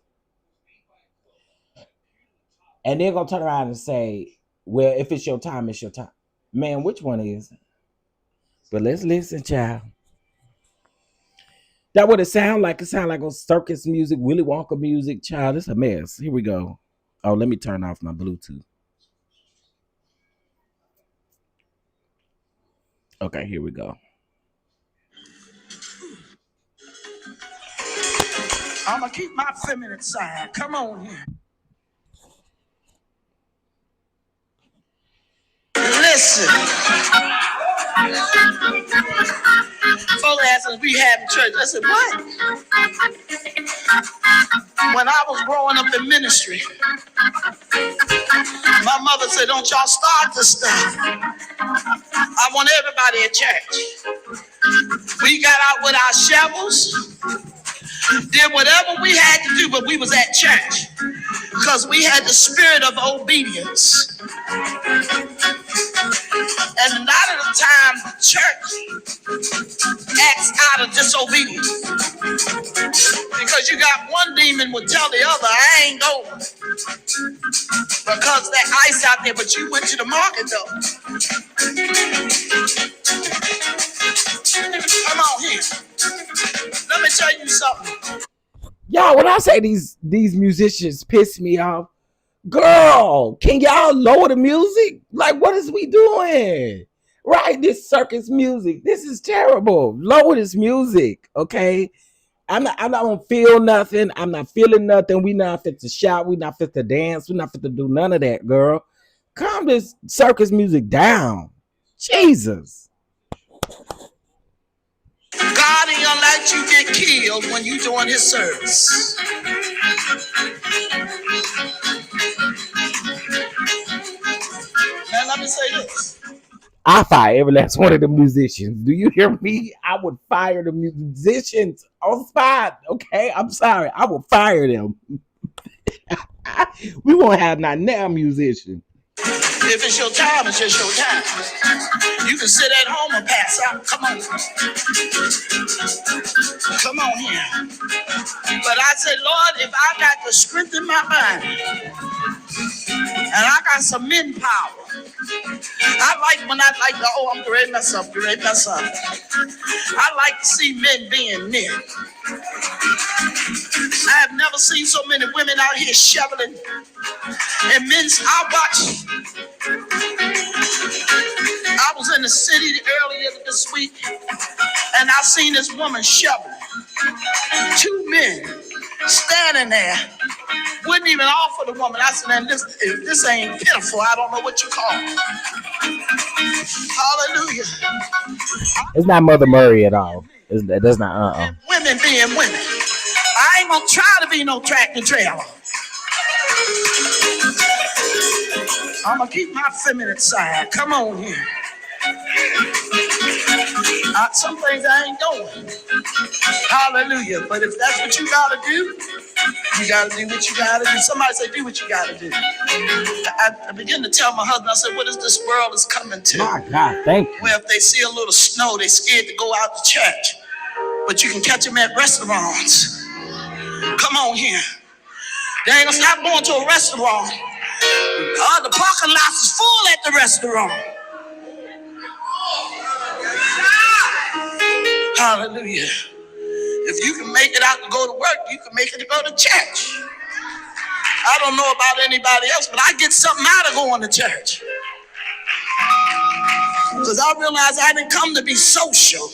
and they're gonna turn around and say, "Well, if it's your time, it's your time." Man, which one is it? But let's listen, child. That what it sound like. It sound like a circus music, Willy Wonka music, child. It's a mess. Here we go. Oh, let me turn off my Bluetooth. Okay, here we go. I'm gonna keep my feminine side. Come on here. Listen. Folks asked us we having church. I said, what? When I was growing up in ministry, my mother said, don't y'all start this stuff. I want everybody at church. We got out with our shovels, did whatever we had to do, but we was at church because we had the spirit of obedience. And a lot of the time, church acts out of disobedience because you got one demon would tell the other, I ain't going because that ice out there, but you went to the market though. Come on here. Let me tell you something. Y'all, when I say these musicians piss me off, girl, can y'all lower the music? Like, what is we doing? Right, this circus music. This is terrible. Lower this music, okay? I don't feel nothing. I'm not feeling nothing. We not fit to shout. We not fit to dance. We not fit to do none of that, girl. Calm this circus music down. Jesus. God ain't gonna let you get killed when you doing his service. Now let me say this. I fire every last one of the musicians. Do you hear me? I would fire the musicians on the spot. Okay, I'm sorry. I will fire them. We won't have not now musician. If it's your time, it's just your time. You can sit at home and pass out. Come on. Come on here. But I said, Lord, if I got the strength in my mind and I got some men power, I like when I like the, oh, I'm great mess up, great mess up. I like to see men being men. I have never seen so many women out here shoveling. And men's, I was in the city earlier this week, and I seen this woman shoveling. Two men standing there, wouldn't even offer the woman. I said, man, if this ain't pitiful, I don't know what you call it. Hallelujah. It's not Mother Murray at all. That's not Women being women. I ain't gonna try to be no tractor trailer. I'm gonna keep my feminine side. Come on here. Some things I ain't doing. Hallelujah. But if that's what you gotta do, you gotta do what you gotta do. Somebody say, do what you gotta do. I begin to tell my husband, I said, what is this world is coming to? My God, thank you. Where if they see a little snow, they scared to go out to church. But you can catch them at restaurants. Come on here. They ain't gonna stop going to a restaurant. The parking lot is full at the restaurant. Hallelujah. If you can make it out to go to work, you can make it to go to church. I don't know about anybody else, but I get something out of going to church. Because I realize I didn't come to be social.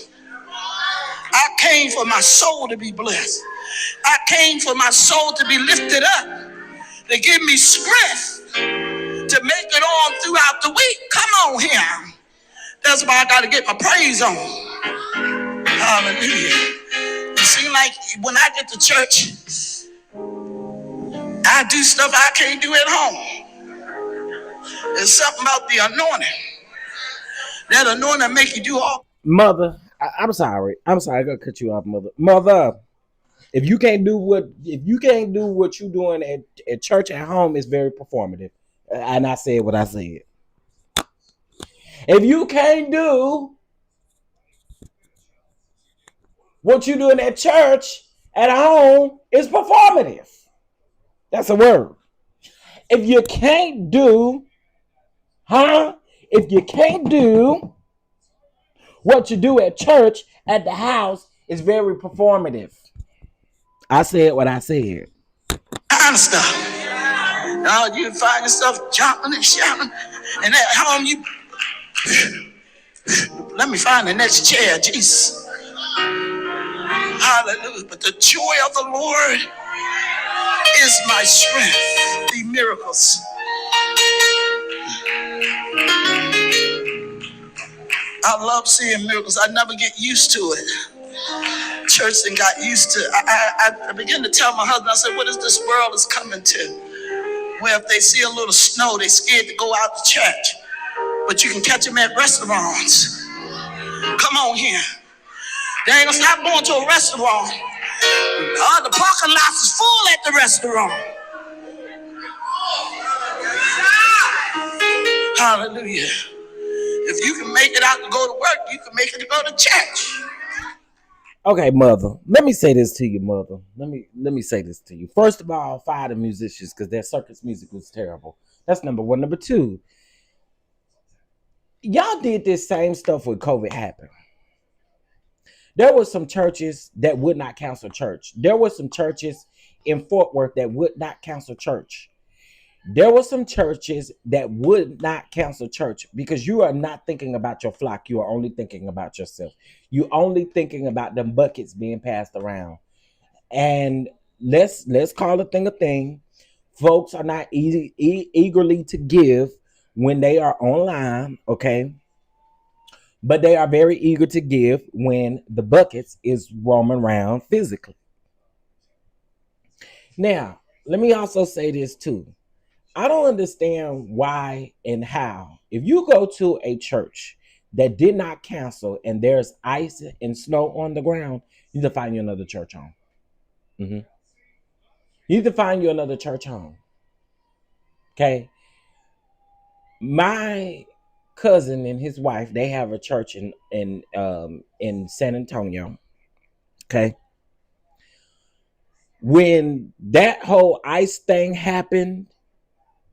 I came for my soul to be blessed. I came for my soul to be lifted up, to give me strength to make it on throughout the week. Come on here. That's why I got to get my praise on. Hallelujah. It seems like when I get to church, I do stuff I can't do at home. There's something about the anointing. That anointing make you do all. Mother, I'm sorry. I gotta cut you off, mother. Mother, if you can't do what you're doing at church at home, it's very performative. And I said what I said. If you can't do what you're doing at church at home, it's performative. That's a word. If you can't do, if you can't do what you do at church at the house, it's very performative. I said what I said. Kind of stuff. You find yourself jumping and shouting, and at home you. Let me find the next chair, Jesus. Hallelujah. But the joy of the Lord is my strength. The miracles. I love seeing miracles. I never get used to it. Church and got used to it. I began to tell my husband, I said, what is this world is coming to? Where if they see a little snow, they scared to go out to church. But you can catch them at restaurants. Come on here. They ain't gonna stop going to a restaurant. The parking lot is full at the restaurant. Hallelujah. If you can make it out to go to work, you can make it to go to church. Okay, mother. Let me say this to you, mother. Let me say this to you. First of all, fire the musicians because their circus music was terrible. That's number one. Number two, y'all did this same stuff when COVID happened. There were some churches that would not cancel church. There were some churches in Fort Worth that would not cancel church. There were some churches that would not cancel church because you are not thinking about your flock. You are only thinking about yourself. You're only thinking about them buckets being passed around. And let's call a thing a thing. Folks are not eagerly to give when they are online, okay? But they are very eager to give when the buckets is roaming around physically. Now, let me also say this too. I don't understand why and how. If you go to a church that did not cancel and there's ice and snow on the ground, you need to find you another church home. Mhm. You need to find you another church home. Okay. My cousin and his wife, they have a church in San Antonio. Okay. When that whole ice thing happened,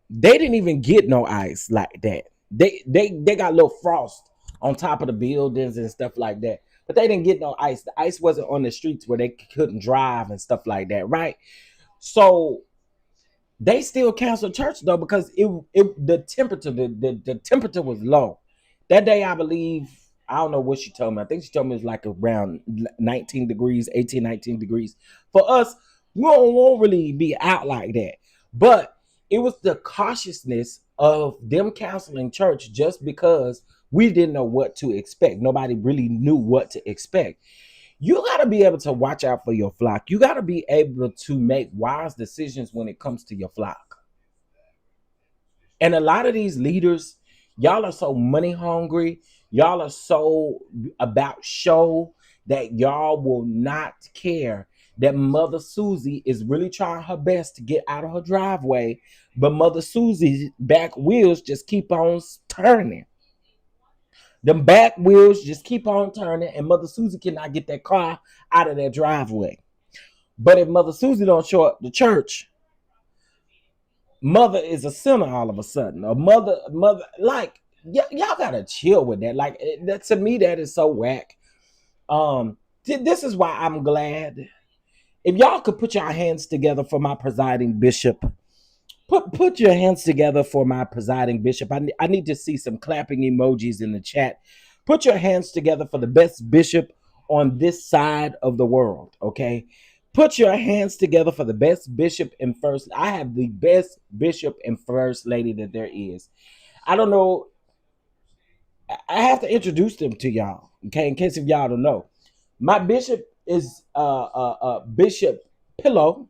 they didn't even get no ice like that. They got a little frost on top of the buildings and stuff like that. But they didn't get no ice. The ice wasn't on the streets where they couldn't drive and stuff like that, right? So they still canceled church though because the temperature the temperature was low. That day I believe, I don't know what she told me. I think she told me it was like around 19 degrees, 18, 19 degrees. For us, we won't really be out like that. But it was the cautiousness of them canceling church just because we didn't know what to expect. Nobody really knew what to expect. You got to be able to watch out for your flock. You got to be able to make wise decisions when it comes to your flock. And a lot of these leaders, y'all are so money hungry. Y'all are so about show that y'all will not care that Mother Susie is really trying her best to get out of her driveway, but Mother Susie's back wheels just keep on turning. Them back wheels just keep on turning, and Mother Susie cannot get that car out of their driveway. But if Mother Susie don't show up to church, Mother is a sinner all of a sudden. Or mother, like y'all gotta chill with that. Like that to me, that is so whack. This is why I'm glad if y'all could put your hands together for my presiding bishop. Put your hands together for my presiding bishop. I need to see some clapping emojis in the chat. Put your hands together for the best bishop on this side of the world, okay? Put your hands together for the best bishop and first. I have the best bishop and first lady that there is. I don't know. I have to introduce them to y'all, okay? In case if y'all don't know, my bishop is Bishop Pillow,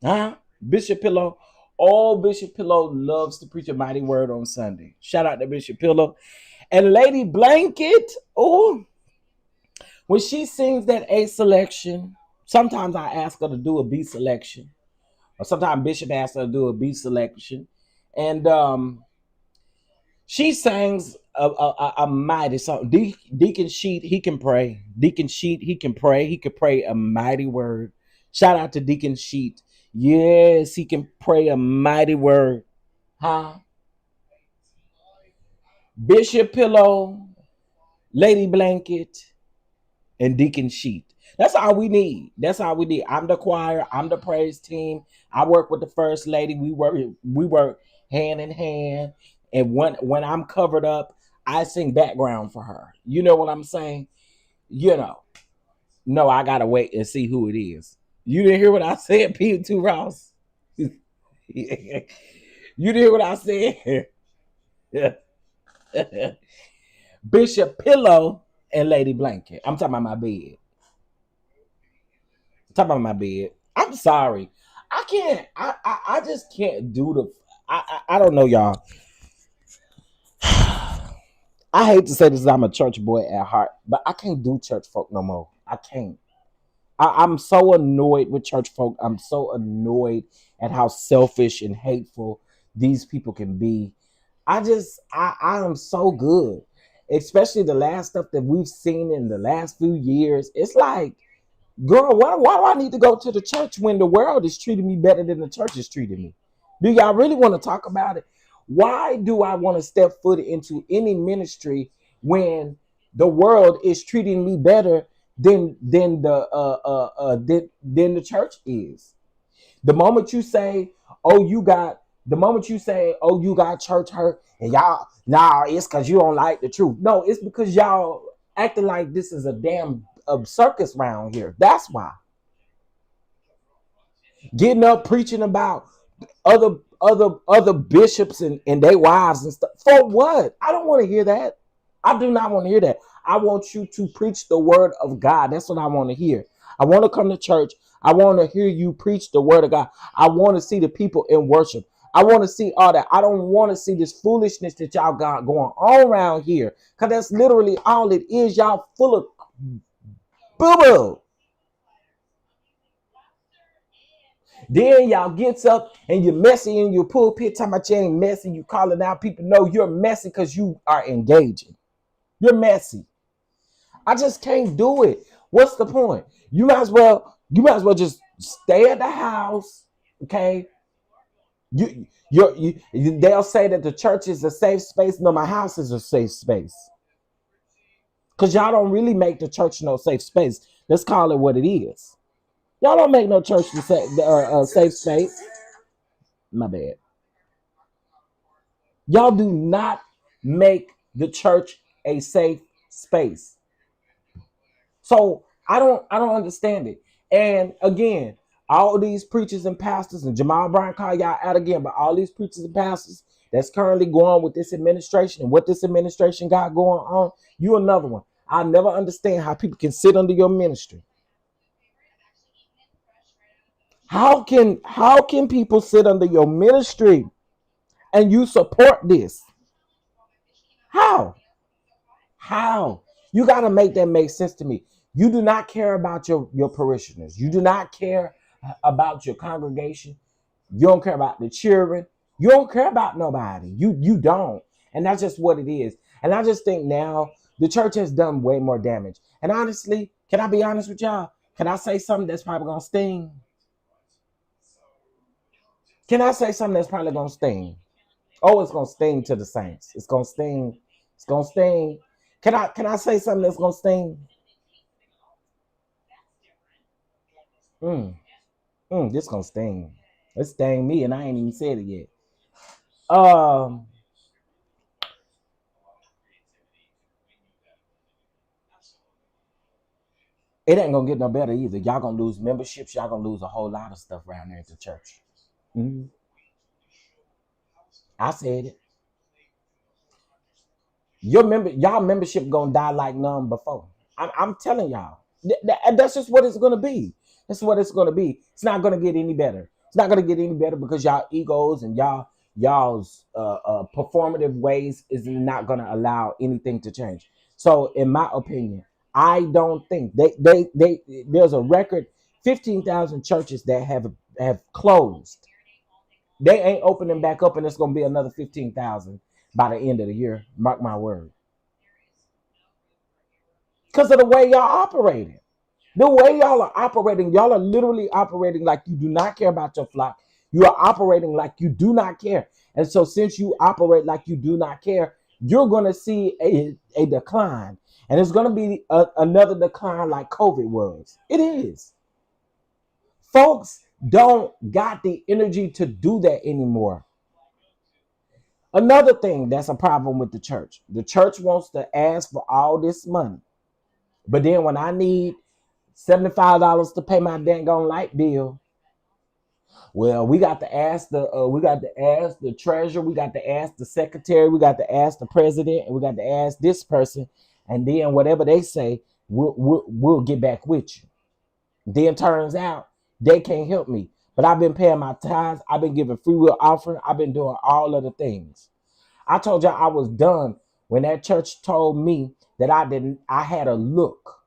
huh? Bishop Pillow. All Bishop Pillow loves to preach a mighty word on Sunday. Shout out to Bishop Pillow. And Lady Blanket, oh, when she sings that A selection, sometimes I ask her to do a B selection. Or sometimes Bishop asks her to do a B selection. And she sings a mighty song. Deacon Sheet, he can pray. Deacon Sheet, he can pray. He could pray a mighty word. Shout out to Deacon Sheet. Yes, he can pray a mighty word. Huh? Bishop Pillow, Lady Blanket, and Deacon Sheet. That's all we need. That's all we need. I'm the choir. I'm the praise team. I work with the first lady. We work hand in hand. And when I'm covered up, I sing background for her. You know what I'm saying? You know. No, I gotta wait and see who it is. You didn't hear what I said, P2 Ross. You didn't hear what I said. Bishop Pillow and Lady Blanket. I'm talking about my bed. I'm talking about my bed. I'm sorry. I can't. I just can't do the. I don't know, y'all. I hate to say this. I'm a church boy at heart, but I can't do church folk no more. I can't. I'm so annoyed with church folk. I'm so annoyed at how selfish and hateful these people can be. I am so good, especially the last stuff that we've seen in the last few years. It's like, girl, why do I need to go to the church when the world is treating me better than the church is treating me? Do y'all really want to talk about it? Why do I want to step foot into any ministry when the world is treating me better than the church is? The moment you say, "Oh, you got church hurt," and y'all, nah, it's because you don't like the truth. No, it's because y'all acting like this is a damn circus round here. That's why. Getting up preaching about other bishops and their wives and stuff. For what? I don't want to hear that. I do not want to hear that. I want you to preach the word of God. That's what I want to hear. I want to come to church. I want to hear you preach the word of God. I want to see the people in worship. I want to see all that. I don't want to see this foolishness that y'all got going on around here. Because that's literally all it is. Y'all full of boo-boo. Then y'all gets up and you're messy in your pulpit, talking about you ain't messy. You calling out people. No, you're messy because you are engaging. You're messy. I just can't do it. What's the point? You might as well just stay at the house. Okay. They'll say that the church is a safe space. No, my house is a safe space. Because y'all don't really make the church no safe space. Let's call it what it is. Y'all don't make no church a safe space. My bad. Y'all do not make the church a safe space. So I don't understand it. And again, all these preachers and pastors, and Jamal Bryant call y'all out again, but all these preachers and pastors that's currently going with this administration and what this administration got going on, you another one. I never understand how people can sit under your ministry. How can people sit under your ministry and you support this? How? How? You got to make that make sense to me. You do not care about your parishioners. You do not care about your congregation. You don't care about the children. You don't care about nobody. You don't. And that's just what it is. And I just think now the church has done way more damage. And honestly, can I be honest with y'all? Can I say something that's probably going to sting? Can I say something that's probably going to sting? Oh, it's going to sting to the saints. It's going to sting. It's going to sting. Can I say something that's going to sting? Mm, this going to sting. It sting me and I ain't even said it yet. Um, it ain't going to get no better either. Y'all going to lose memberships. Y'all going to lose a whole lot of stuff around there at the church. Mhm. I said it. Y'all membership gonna die like none before. I'm telling y'all. That's just what it's gonna be. That's what it's gonna be. It's not gonna get any better. It's not gonna get any better because y'all egos and y'all's performative ways is not gonna allow anything to change. So, in my opinion, I don't think they there's a record 15,000 churches that have closed. They ain't opening back up, and it's gonna be another 15,000 by the end of the year. Mark my word. Because of the way y'all operating. The way y'all are operating, y'all are literally operating like you do not care about your flock. You are operating like you do not care. And so since you operate like you do not care, you're going to see a decline. And it's going to be another decline like COVID was. It is. Folks don't got the energy to do that anymore. Another thing that's a problem with the church. The church wants to ask for all this money. But then when I need $75 to pay my dang on light bill, well, we got to ask the treasurer, we got to ask the secretary, we got to ask the president, and we got to ask this person, and then whatever they say, we'll get back with you. Then turns out they can't help me. But I've been paying my tithes, I've been giving free will offering, I've been doing all of the things. I told y'all I was done when that church told me that I had a look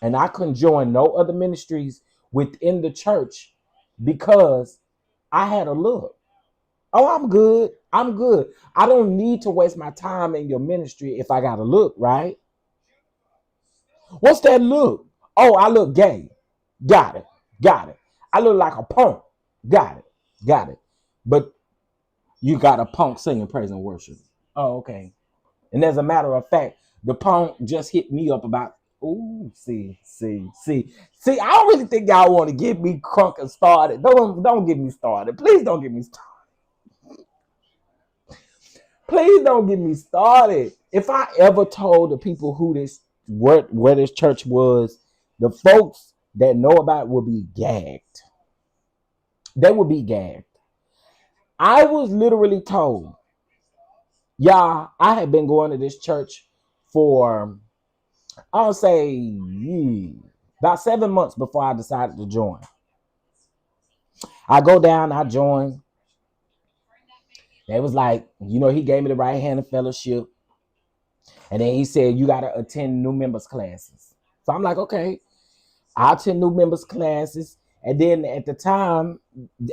and I couldn't join no other ministries within the church because I had a look. Oh, I'm good. I'm good. I don't need to waste my time in your ministry if I got a look, right? What's that look? Oh, I look gay. Got it. Got it. I look like a punk. Got it. Got it. But you got a punk singing praise and worship. Oh, okay. And as a matter of fact, the punk just hit me up about, ooh, see. I don't really think y'all want to get me crunk and started. Don't get me started. Please don't get me started. Please don't get me started. If I ever told the people where this church was, the folks that know about it will be gagged. They would be gagged. I was literally told, y'all, I had been going to this church for, I'll say, about 7 months before I decided to join. I go down, I join. They was like, he gave me the right hand of fellowship. And then he said, you got to attend new members classes. So I'm like, okay, I'll attend new members classes. And then at the time,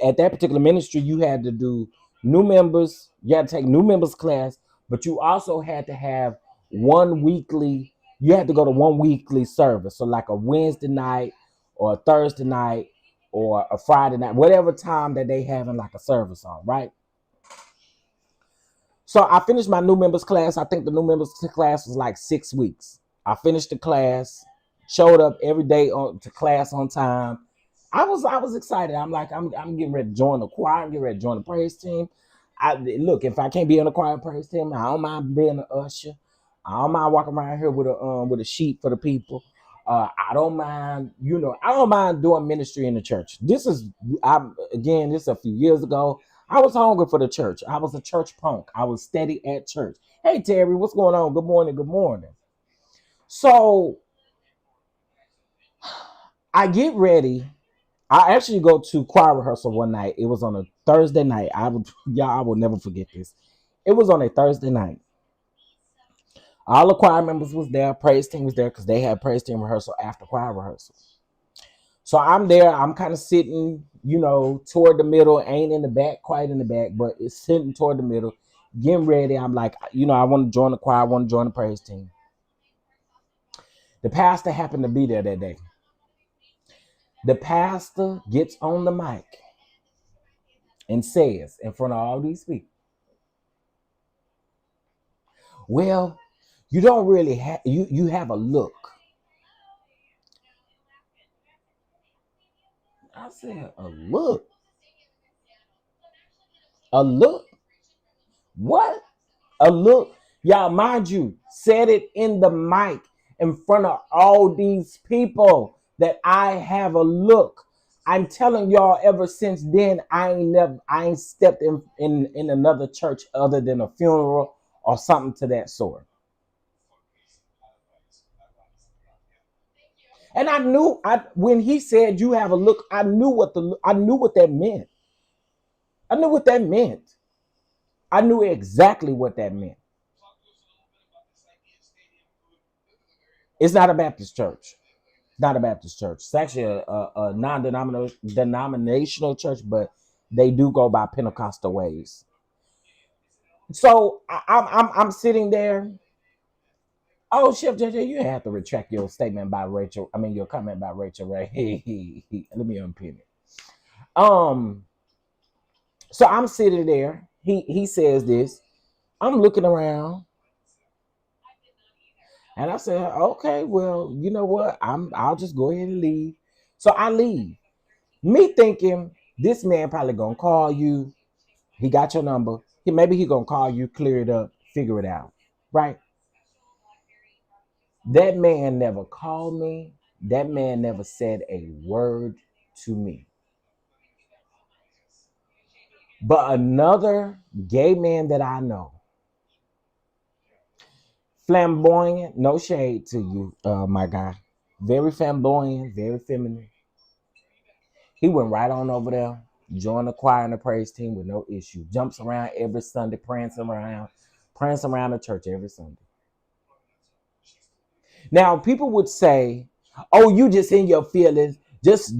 at that particular ministry, you had to do new members. You had to take new members class, but you also had to have you had to go to one weekly service. So like a Wednesday night or a Thursday night or a Friday night, whatever time that they having like a service on, right? So I finished my new members class. I think the new members class was like 6 weeks. I finished the class, showed up every day to class on time. I was excited. I'm getting ready to join the choir. I'm getting ready to join the praise team. Look, if I can't be in the choir and praise team, I don't mind being an usher. I don't mind walking around here with a sheet for the people. I don't mind, I don't mind doing ministry in the church. This is a few years ago. I was hungry for the church. I was a church punk. I was steady at church. Hey Terry, what's going on? Good morning. Good morning. So I get ready. I actually go to choir rehearsal one night. It was on a Thursday night. I will never forget this. It was on a Thursday night. All the choir members was there. Praise team was there because they had praise team rehearsal after choir rehearsal. So I'm there. I'm kind of sitting, toward the middle. Ain't in the back, quite in the back, but it's sitting toward the middle, getting ready. I'm like, I want to join the choir. I want to join the praise team. The pastor happened to be there that day. The pastor gets on the mic and says in front of all these people, well, you don't really have, you have a look. I said, a look? A look? What? A look? Y'all, mind you, said it in the mic in front of all these people that I have a look. I'm telling y'all, ever since then, I ain't stepped in another church other than a funeral or something to that sort. And I knew when he said you have a look, I knew what that meant. I knew what that meant. I knew exactly what that meant. It's not a Baptist church. Not a Baptist church. It's actually a non-denominational church, but they do go by Pentecostal ways. So I'm sitting there. Oh, Chef JJ, you have to retract your statement about Rachel. I mean, your comment about Rachel, right? Let me unpin it. So I'm sitting there. He says this. I'm looking around, and I said, okay, well, you know what? I'll just go ahead and leave. So I leave. Me thinking this man probably gonna call you. He got your number. Maybe he gonna call you, clear it up, figure it out, right? That man never called me. That man never said a word to me. But another gay man that I know, flamboyant, no shade to you, my guy, very flamboyant, very feminine. He went right on over there, joined the choir and the praise team with no issue. Jumps around every Sunday, prancing around the church every Sunday. Now, people would say, "Oh, you just in your feelings. Just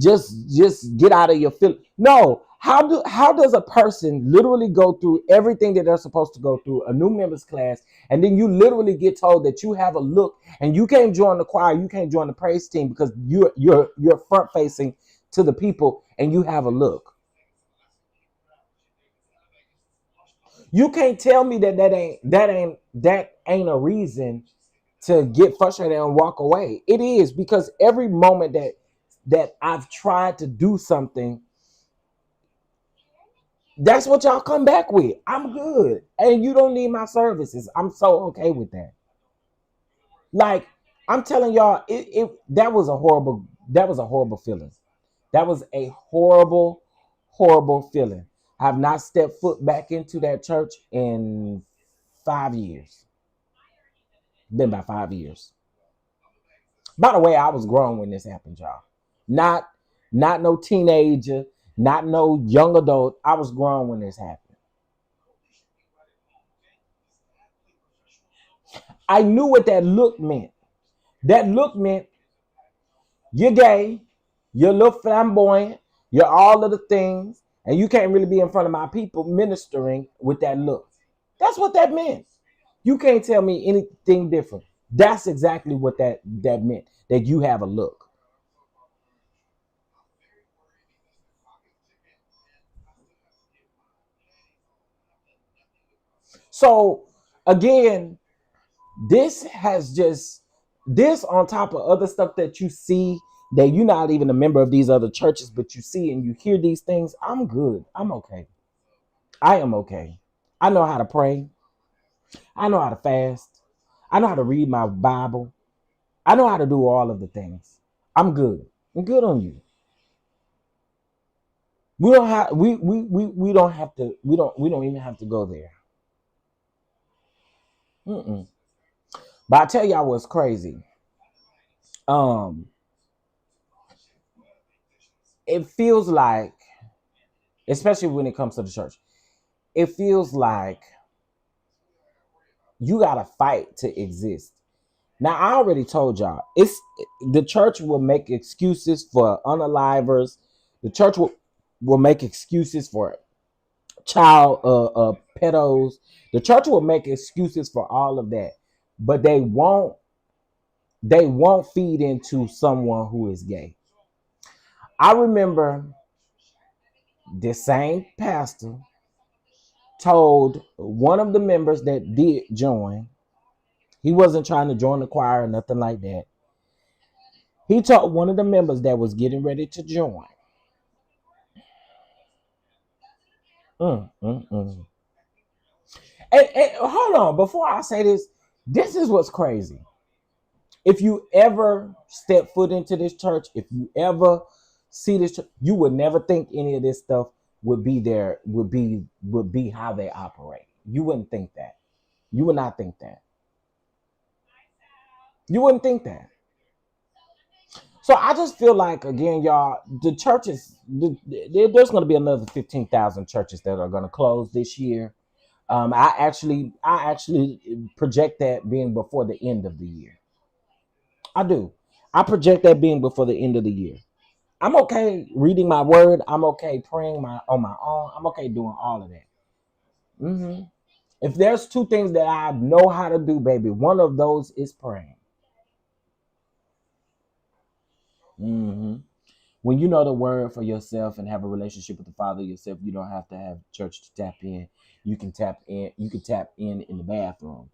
get out of your feelings." No, how does a person literally go through everything that they're supposed to go through, a new members class, and then you literally get told that you have a look and you can't join the choir, you can't join the praise team because you're front facing to the people and you have a look. You can't tell me that ain't a reason to get frustrated and walk away. It is, because every moment that I've tried to do something, that's what y'all come back with. I'm good, and you don't need my services. I'm so okay with that. Like, I'm telling y'all, that was a horrible feeling. That was a horrible, horrible feeling. I have not stepped foot back into that church in 5 years. Been about 5 years. By the way, I was grown when this happened, y'all. Not not no teenager, not no young adult. I was grown when this happened. I knew what that look meant. That look meant you're gay, you're a little flamboyant, you're all of the things, and you can't really be in front of my people ministering with that look. That's what that meant. You can't tell me anything different. That's exactly what that meant. That you have a look. So again, this has just this on top of other stuff that you see that you're not even a member of these other churches, but you see and you hear these things. I'm good. I'm okay. I am okay. I know how to pray. I know how to fast. I know how to read my Bible. I know how to do all of the things. I'm good. I'm good on you. We don't have to we don't even have to go there. Mm-mm. But I tell y'all what's crazy. Um, it feels like, especially when it comes to the church, it feels like you gotta fight to exist. Now I already told y'all, it's the church will make excuses for unalivers. The church will make excuses for child pedos. The church will make excuses for all of that, but they won't feed into someone who is gay. I remember the same pastor told one of the members that did join, he wasn't trying to join the choir or nothing like that. He told one of the members that was getting ready to join. Mm, mm, mm. And hold on, before I say this is what's crazy. If you ever step foot into this church, if you ever see this church, you would never think any of this stuff would be there, would be how they operate. You wouldn't think that. You would not think that. You wouldn't think that. So I just feel like again, y'all, the churches, there's going to be another 15,000 churches that are going to close this year. I actually project that being before the end of the year. I do. I project that being before the end of the year. I'm okay reading my word. I'm okay praying on my own. I'm okay doing all of that. hmm If there's two things that I know how to do, baby, one of those is praying. hmm When you know the word for yourself and have a relationship with the Father yourself, you don't have to have church to tap in. You can tap in. You can tap in the bathroom,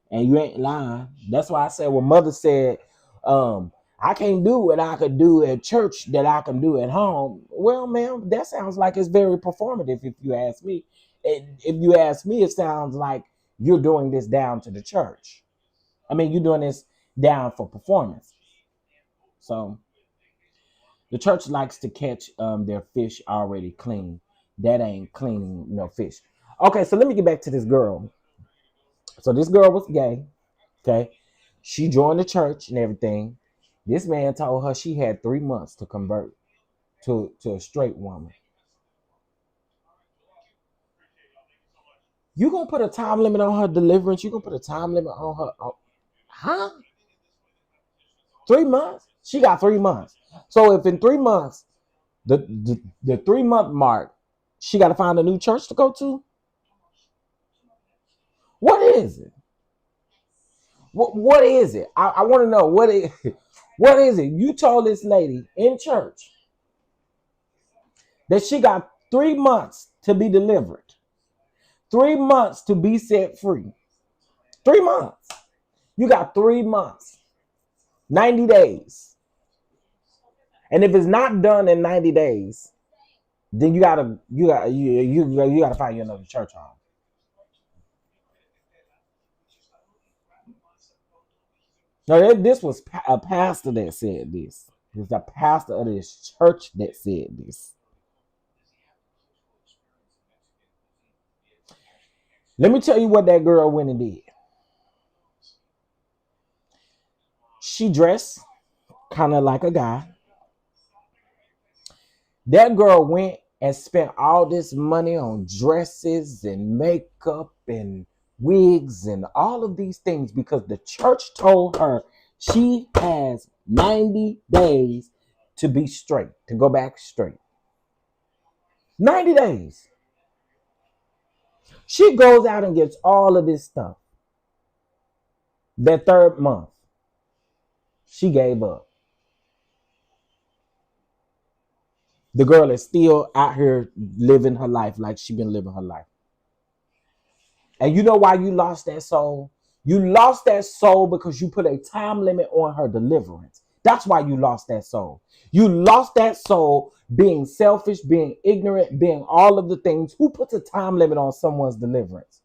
and you ain't lying. That's why I said when Mother said, "I can't do what I could do at church that I can do at home." Well, ma'am, that sounds like it's very performative. If you ask me, if you ask me, it sounds like you're doing this down to the church. I mean, you're doing this down for performance. So the church likes to catch their fish already clean. That ain't cleaning no fish. Okay, so let me get back to this girl. So this girl was gay. Okay, she joined the church and everything. This man told her she had 3 months to convert to a straight woman. You gonna put a time limit on her deliverance? You gonna put a time limit on her? Huh? 3 months? She got 3 months. So if in 3 months, the 3 month mark, she got to find a new church to go to. What is it? What is it? I want to know what is it? You told this lady in church that she got 3 months to be delivered, 3 months to be set free. 3 months. You got 3 months, 90 days. And if it's not done in 90 days, then you gotta find you another church home. No, this was a pastor that said this. It was a pastor of this church that said this. Let me tell you what that girl went and did. She dressed kind of like a guy. That girl went and spent all this money on dresses and makeup and wigs and all of these things because the church told her she has 90 days to be straight, to go back straight. 90 days. She goes out and gets all of this stuff. That third month, she gave up. The girl is still out here living her life like she been living her life. And you know why you lost that soul? You lost that soul because you put a time limit on her deliverance. That's why you lost that soul. You lost that soul being selfish, being ignorant, being all of the things. Who puts a time limit on someone's deliverance?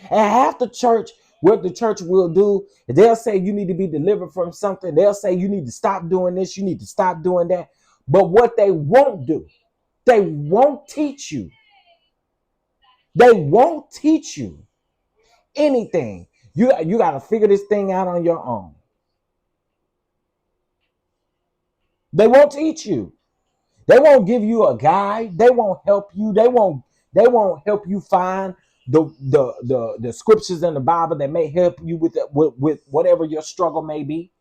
And half the church, what the church will do, they'll say you need to be delivered from something. They'll say you need to stop doing this, you need to stop doing that. But what they won't do, they won't teach you. They won't teach you anything. You got to figure this thing out on your own. They won't teach you. They won't give you a guide. They won't help you. They won't help you find the scriptures in the Bible that may help you with whatever your struggle may be.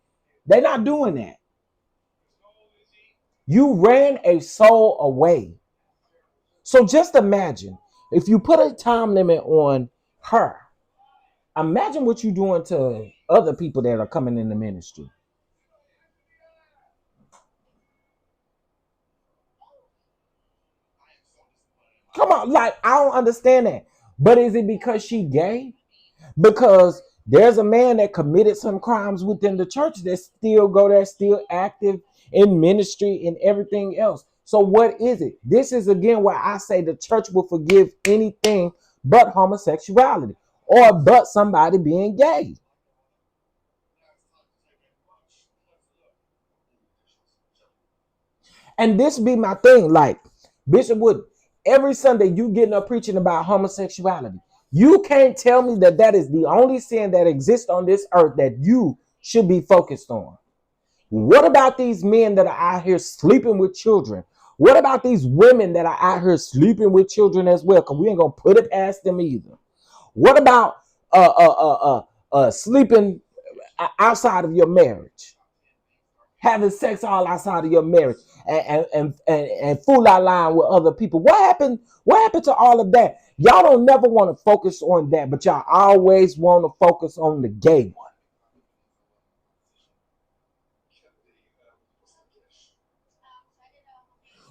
They're not doing that. You ran a soul away. So just imagine if you put a time limit on her. Imagine what you're doing to other people that are coming in the ministry. Come on, like I don't understand that. But is it because she gay? Because there's a man that committed some crimes within the church that still go there, still active in ministry and everything else. So what is it? This is again where I say the church will forgive anything but homosexuality or but somebody being gay. And this be my thing. Like Bishop Wood, every Sunday you getting up preaching about homosexuality. You can't tell me that that is the only sin that exists on this earth that you should be focused on. What about these men that are out here sleeping with children? What about these women that are out here sleeping with children as well? Because we ain't gonna put it past them either. What about sleeping outside of your marriage? Having sex all outside of your marriage and fool out line with other people. What happened? What happened to all of that? Y'all don't never want to focus on that, but y'all always want to focus on the gay one.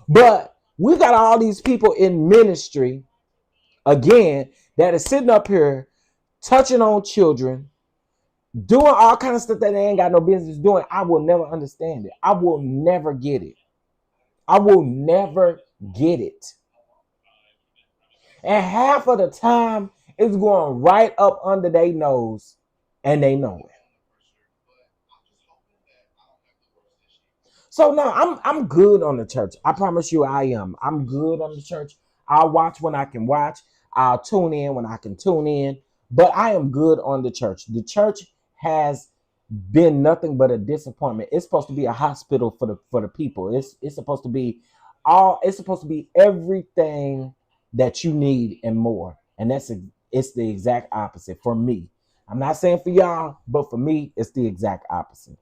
But we got all these people in ministry again that is sitting up here touching on children, doing all kinds of stuff that they ain't got no business doing. I will never understand it. I will never get it. I will never get it. And half of the time, it's going right up under their nose, and they know it. So no, I'm good on the church. I promise you, I am. I'm good on the church. I'll watch when I can watch. I'll tune in when I can tune in. But I am good on the church. The church has been nothing but a disappointment. It's supposed to be a hospital for the people. It's supposed to be all. It's supposed to be everything that you need and more. And it's the exact opposite for me. I'm not saying for y'all, but for me, it's the exact opposite.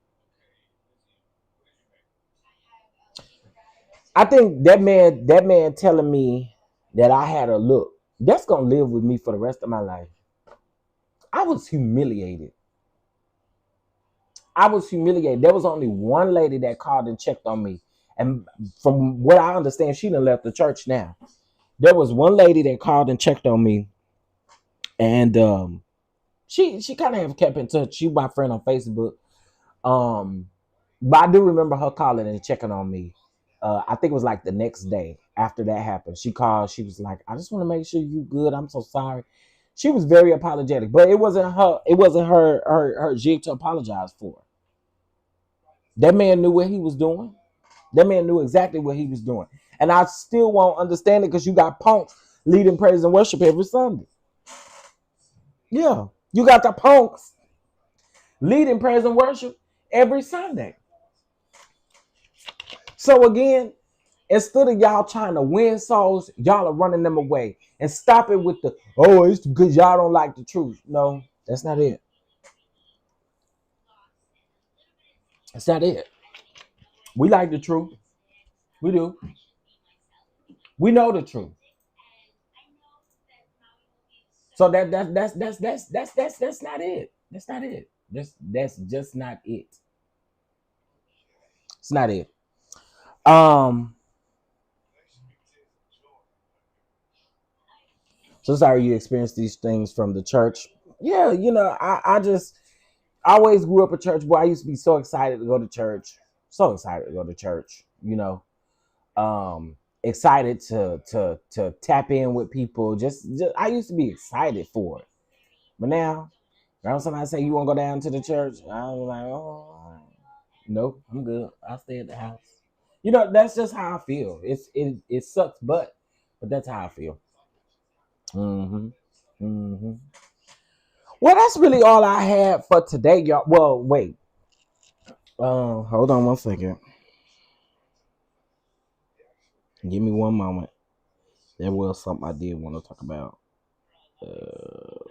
I think that man telling me that I had a look, that's gonna live with me for the rest of my life. I was humiliated. I was humiliated. There was only one lady that called and checked on me. And from what I understand, she done left the church now. There was one lady that called and checked on me. And she kind of have kept in touch. She my friend on Facebook. Um, but I do remember her calling and checking on me. I think it was like the next day after that happened. She called. She was like, "I just want to make sure you good. I'm so sorry." She was very apologetic, but it wasn't her. It wasn't her jig to apologize for. That man knew what he was doing. That man knew exactly what he was doing, and I still won't understand it because you got punks leading praise and worship every Sunday. Yeah. You got the punks leading praise and worship every Sunday. So again, instead of y'all trying to win souls, y'all are running them away. And stop it with the, oh, it's because y'all don't like the truth. No, that's not it. That's not it. We like the truth. We do. We know the truth. So that's not it. That's not it. That's just not it. It's not it. Um. So sorry you experienced these things from the church. Yeah, I always grew up a church boy. I used to be so excited to go to church. So excited to go to church. Excited to tap in with people. Just I used to be excited for it. But now, around somebody say you want to go down to the church, I was like, oh, nope, I'm good. I'll stay at the house. That's just how I feel. It sucks, but that's how I feel. Hmm. Hmm. Well, that's really all I had for today, y'all. Well, wait. Hold on one second. Give me one moment. There was something I did want to talk about. Uh,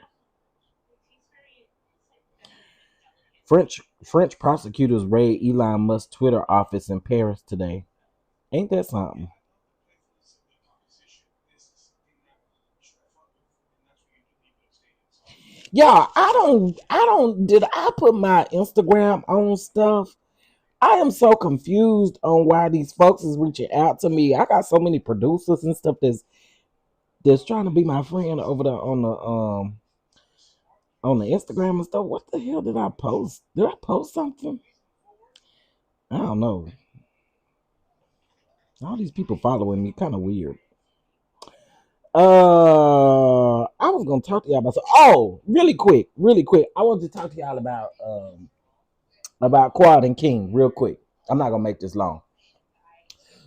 French prosecutors raid Elon Musk's Twitter office in Paris today. Ain't that something? Yeah, I don't. Did I put my Instagram on stuff? I am so confused on why these folks is reaching out to me. I got so many producers and stuff that's trying to be my friend over there on the Instagram and stuff. What the hell did I post? Did I post something? I don't know. All these people following me, kind of weird. I was gonna talk to y'all about. Really quick, really quick. I wanted to talk to y'all about Quad and King, real quick. I'm not gonna make this long.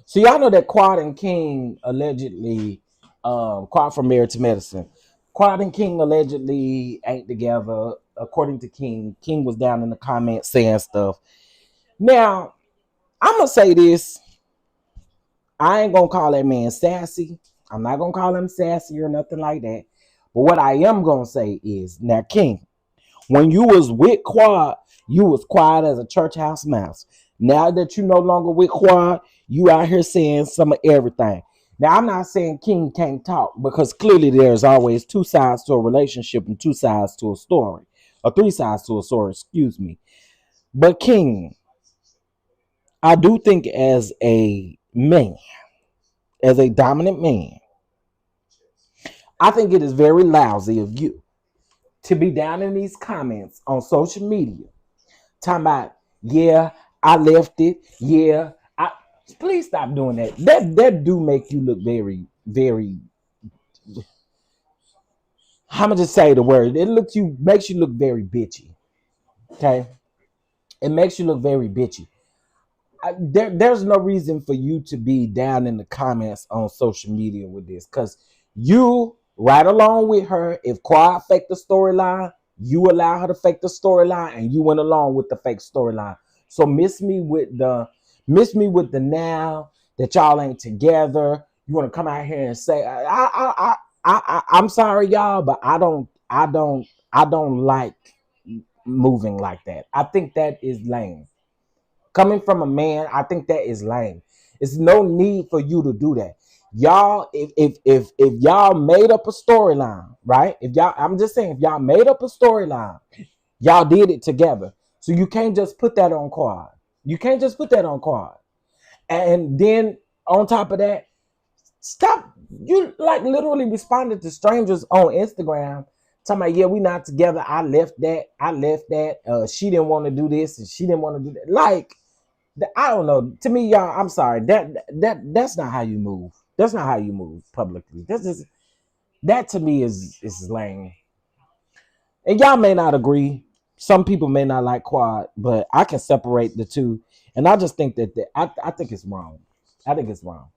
So y'all know that Quad and King allegedly, Quad from Married to Medicine. Quad and King allegedly ain't together. According to King, King was down in the comments saying stuff. Now, I'm gonna say this. I ain't gonna call that man sassy. I'm not gonna call him sassy or nothing like that. But what I am gonna say is, now, King, when you was with Quad, you was quiet as a church house mouse. Now that you no longer with Quad, you out here saying some of everything. Now, I'm not saying King can't talk because clearly there's always two sides to a relationship and two sides to a story, or three sides to a story, excuse me. But King, I do think as a man, as a dominant man, I think it is very lousy of you to be down in these comments on social media talking about, yeah, I left it. Yeah, I please stop doing that. That do make you look very, very. I'm gonna just say the word. It makes you look very bitchy. Okay, it makes you look very bitchy. There's no reason for you to be down in the comments on social media with this because you right along with her. If Quad faked the storyline, you allow her to fake the storyline and you went along with the fake storyline. So miss me with the now that y'all ain't together. You want to come out here and say I'm sorry y'all, but I don't like moving like that. I think that is lame. Coming from a man, I think that is lame. It's no need for you to do that. Y'all, if y'all made up a storyline, right? If y'all, I'm just saying, if y'all made up a storyline, y'all did it together. So you can't just put that on Quad. You can't just put that on Quad. And then on top of that, stop. You like literally responded to strangers on Instagram talking about, yeah, we not together. I left that. I left that. She didn't want to do this and she didn't want to do that. Like, I don't know. To me, y'all, I'm sorry. That's not how you move. That's not how you move publicly. That to me is lame. And y'all may not agree. Some people may not like Quad, but I can separate the two. And I just think I think it's wrong. I think it's wrong.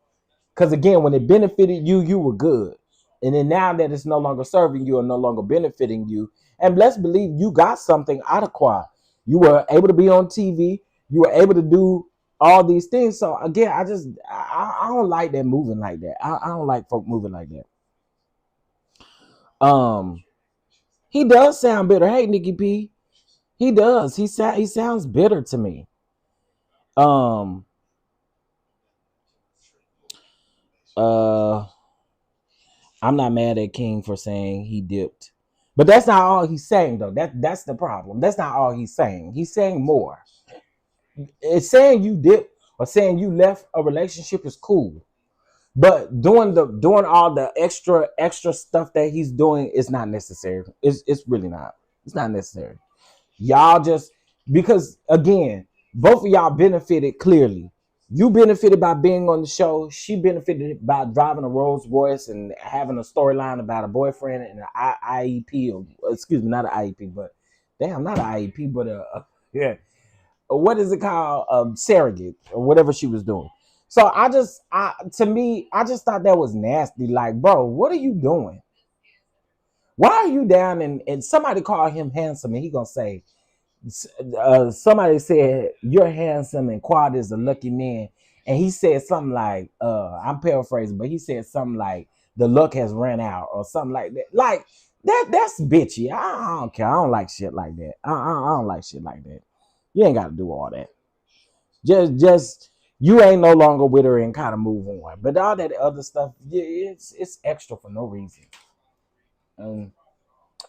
Because again, when it benefited you, you were good. And then now that it's no longer serving you or no longer benefiting you, And let's believe you got something out of choir. You were able to be on TV. You were able to do all these things. So again, I don't like that moving like that. I don't like folk moving like that. Um, he does sound bitter. Hey, Nikki P, he does. He sounds bitter to me. Um, uh, I'm not mad at King for saying he dipped, but that's not all he's saying though. That's the problem. That's not all he's saying. He's saying more. It's saying you dipped or saying you left a relationship is cool. But doing all the extra stuff that he's doing is not necessary. It's really not. It's not necessary. Y'all just because again, both of y'all benefited clearly. You benefited by being on the show. She benefited by driving a Rolls Royce and having a storyline about a boyfriend and an IEP, or excuse me, not an IEP, but damn, not an IEP, but yeah, what is it called? Surrogate or whatever she was doing. So to me, I just thought that was nasty. Like, bro, what are you doing? Why are you down and somebody called him handsome and he gonna say, somebody said you're handsome and Quad is a lucky man, and he said something like, I'm paraphrasing, but he said something like the luck has ran out or something like that. Like that's bitchy. I don't care. I don't like shit like that. I don't like shit like that. You ain't got to do all that. Just you ain't no longer with her and kind of move on. But all that other stuff, yeah, it's extra for no reason.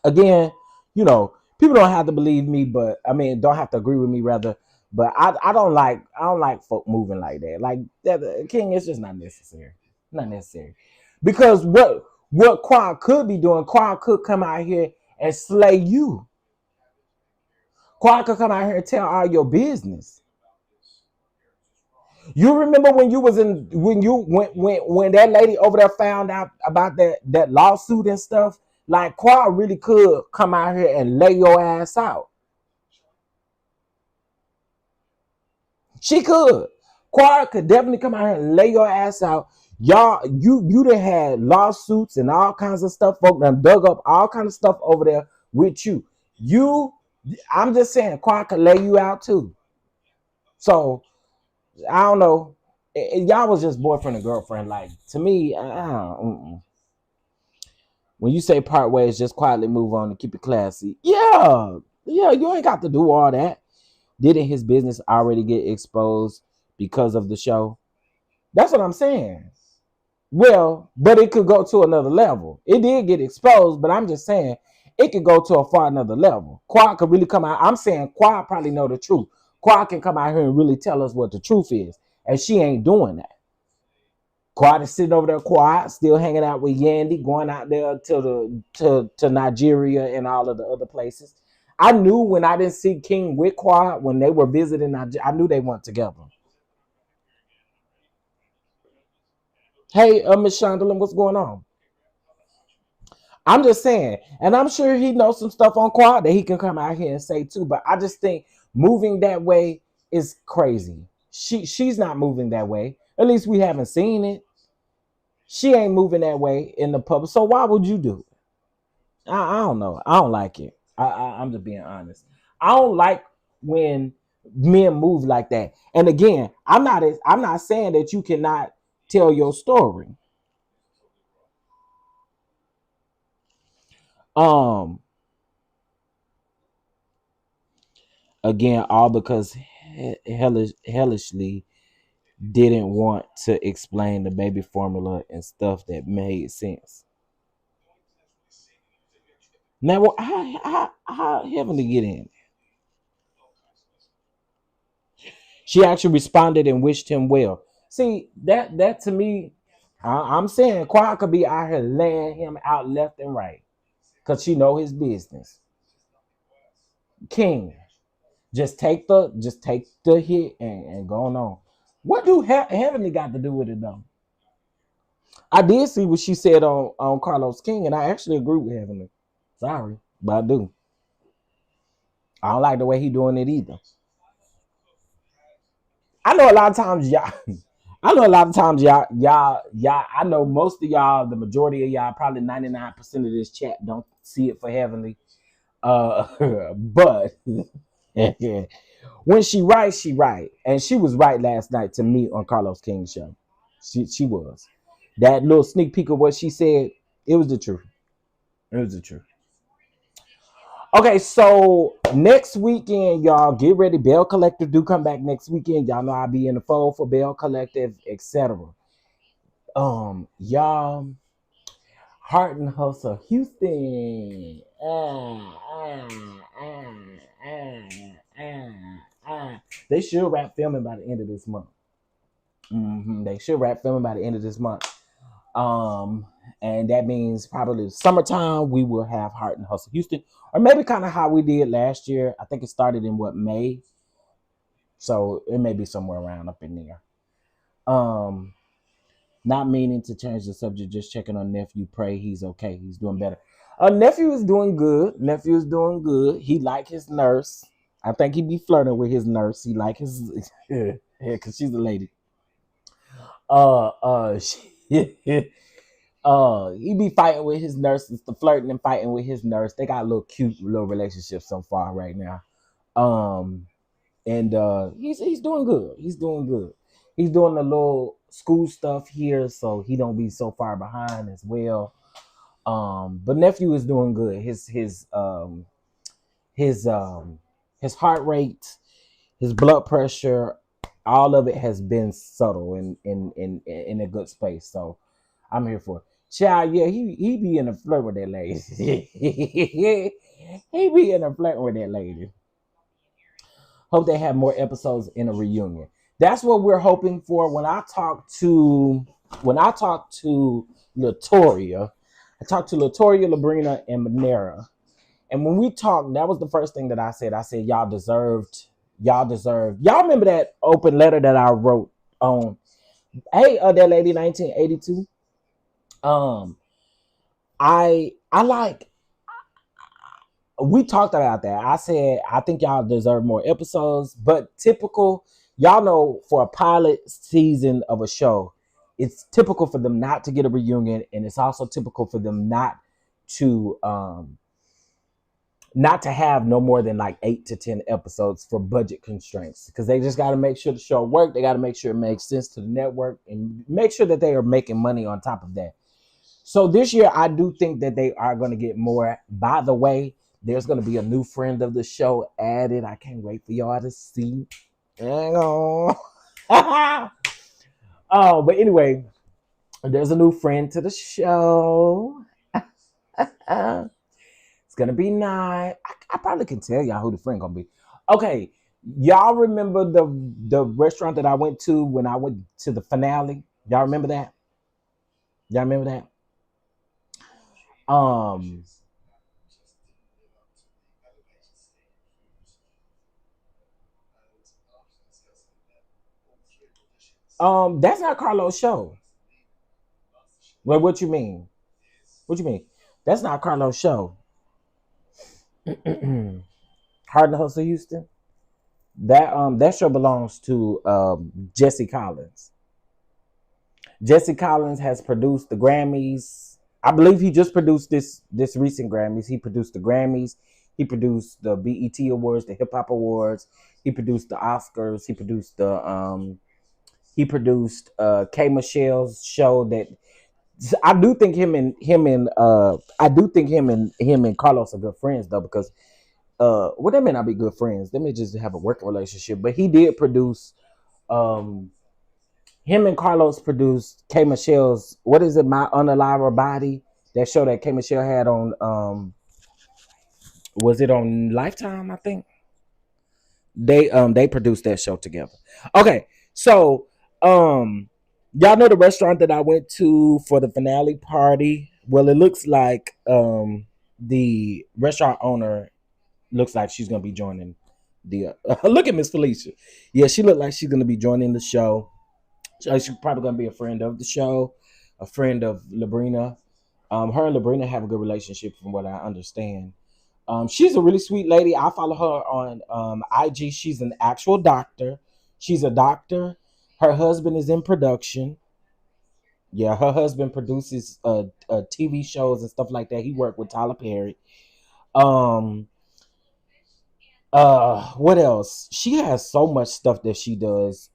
Again, people don't have to believe me, but I mean, don't have to agree with me rather. But I don't like folk moving like that. Like that, King, it's just not necessary. Not necessary. Because what Quan could be doing, Quan could come out here and slay you. Quan could come out here and tell all your business. You remember when you was in when that lady over there found out about that lawsuit and stuff? Like Qua really could come out here and lay your ass out. She could. Qua could definitely come out here and lay your ass out. Y'all, you done had lawsuits and all kinds of stuff. Folk done dug up all kinds of stuff over there with you. I'm just saying, Qua could lay you out too. So I don't know. Y'all was just boyfriend and girlfriend. Like to me, when you say part ways, just quietly move on and keep it classy. Yeah, you ain't got to do all that. Didn't his business already get exposed because of the show? That's what I'm saying. Well, but it could go to another level. It did get exposed, but I'm just saying it could go to a far another level. Quad could really come out. I'm saying Quad probably know the truth. Quad can come out here and really tell us what the truth is, and she ain't doing that. Quad is sitting over there quiet, still hanging out with Yandy, going out there to Nigeria and all of the other places. I knew when I didn't see King with Quad when they were visiting Nigeria, I knew they weren't together. Hey, Miss Shondelin, what's going on? I'm just saying, and I'm sure he knows some stuff on Quad that he can come out here and say too. But I just think moving that way is crazy. She's not moving that way. At least we haven't seen it. She ain't moving that way in the public. So why would you do it? I don't know. I don't like it. I'm just being honest. I don't like when men move like that. And again, I'm not saying that you cannot tell your story. Um, Again, all because hellishly didn't want to explain the baby formula and stuff that made sense. Now, how Heavenly get in? She actually responded and wished him well. See that to me, I'm saying Quad could be out here laying him out left and right because she know his business. King, just take the hit and go on. What do Heavenly got to do with it though? I did see what she said on Carlos King, and I actually agree with Heavenly. Sorry, but I do. I don't like the way he doing it either. I know a lot of times y'all. I know a lot of times y'all. I know most of y'all, the majority of y'all, probably 99% of this chat don't see it for Heavenly. But when she right, and she was right last night to me on Carlos King's show. She was. That little sneak peek of what she said, it was the truth. It was the truth. Okay, so next weekend, y'all get ready. Bell Collective do come back next weekend. Y'all know I'll be in the fold for Bell Collective, etc. Y'all, Heart and Hustle, Houston. They should wrap filming by the end of this month. They should wrap filming by the end of this month. And that means probably summertime we will have Heart and Hustle Houston, or maybe kind of how we did last year. I think it started in May, so it may be somewhere around up in there. Not meaning to change the subject, just checking on nephew. Pray he's okay. He's doing better. Nephew is doing good. Nephew is doing good. He like his nurse. I think he be flirting with his nurse. He like his yeah, because she's a lady. She, he be fighting with his nurse, the flirting and fighting with his nurse. They got a little cute little relationship so far right now. And he's doing good. He's doing good. He's doing the little school stuff here, so he don't be so far behind as well. But nephew is doing good. His heart rate, his blood pressure, all of it has been subtle and in a good space. So I'm here for it. Child, yeah, he be in a flirt with that lady. He be in a flirt with that lady. Hope they have more episodes in a reunion. That's what we're hoping for. When I talked to Latoria, I talked to Latoria, Labrina, and Manera. And when we talked, that was the first thing that I said. I said, y'all deserved. Y'all remember that open letter that I wrote on, hey, that lady 1982? I like, we talked about that. I said, I think y'all deserve more episodes, but typical, y'all know for a pilot season of a show, it's typical for them not to get a reunion, and it's also typical for them to not to have no more than like 8 to 10 episodes for budget constraints, because they just got to make sure the show work. They got to make sure it makes sense to the network and make sure that they are making money on top of that. So this year, I do think that they are going to get more. By the way, there's going to be a new friend of the show added. I can't wait for y'all to see. Hang on. Oh, but anyway, there's a new friend to the show. It's gonna be nice. I probably can tell y'all who the friend gonna be. Okay, y'all remember the restaurant that I went to when I went to the finale? Y'all remember that? Y'all remember that? Um, that's not Carlos' show. Well, what you mean? What you mean? That's not Carlos' show. Hard to Hustle Houston. That show belongs to Jesse Collins. Jesse Collins has produced the Grammys. I believe he just produced this recent Grammys. He produced the Grammys. He produced the BET Awards, the Hip Hop Awards. He produced the Oscars. He produced K Michelle's show. That I do think him and Carlos are good friends though, because well, they may not be good friends. They may just have a working relationship. But he did produce. Um, Him and Carlos produced K Michelle's, what is it, My Unalive Body? That show that K Michelle had on, was it on Lifetime? I think they produced that show together. Okay, so y'all know the restaurant that I went to for the finale party. Well, it looks like the restaurant owner looks like she's gonna be joining the. Look at Miss Felicia. Yeah, she looked like she's gonna be joining the show. So she's probably gonna be a friend of the show, a friend of Labrina. Her and Labrina have a good relationship, from what I understand. She's a really sweet lady. I follow her on IG. She's an actual doctor. She's a doctor. Her husband is in production. Yeah, her husband produces TV shows and stuff like that. He worked with Tyler Perry. Um, what else? She has so much stuff that she does.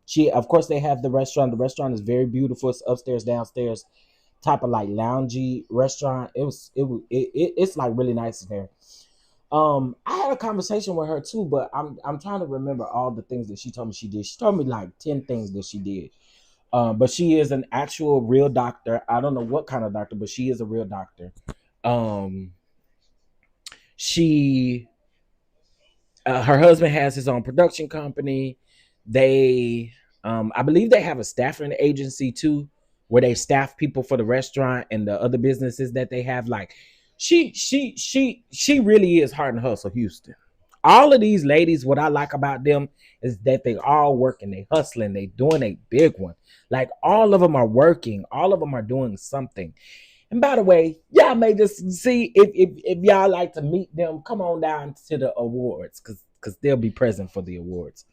She, of course, they have the restaurant. The restaurant is very beautiful. It's upstairs, downstairs, type of like loungy restaurant. It's like really nice in there. I had a conversation with her too, but I'm trying to remember all the things that she told me she did. She told me like 10 things that she did. But she is an actual real doctor. I don't know what kind of doctor, but she is a real doctor. Um, she Her husband has his own production company. They I believe they have a staffing agency too, where they staff people for the restaurant and the other businesses that they have. Like she really is Heart and Hustle Houston. All of these ladies, what I like about them is that they all working, they hustling, they doing a big one. Like all of them are working, all of them are doing something. And by the way, y'all may just see if y'all like to meet them, come on down to the awards because they'll be present for the awards.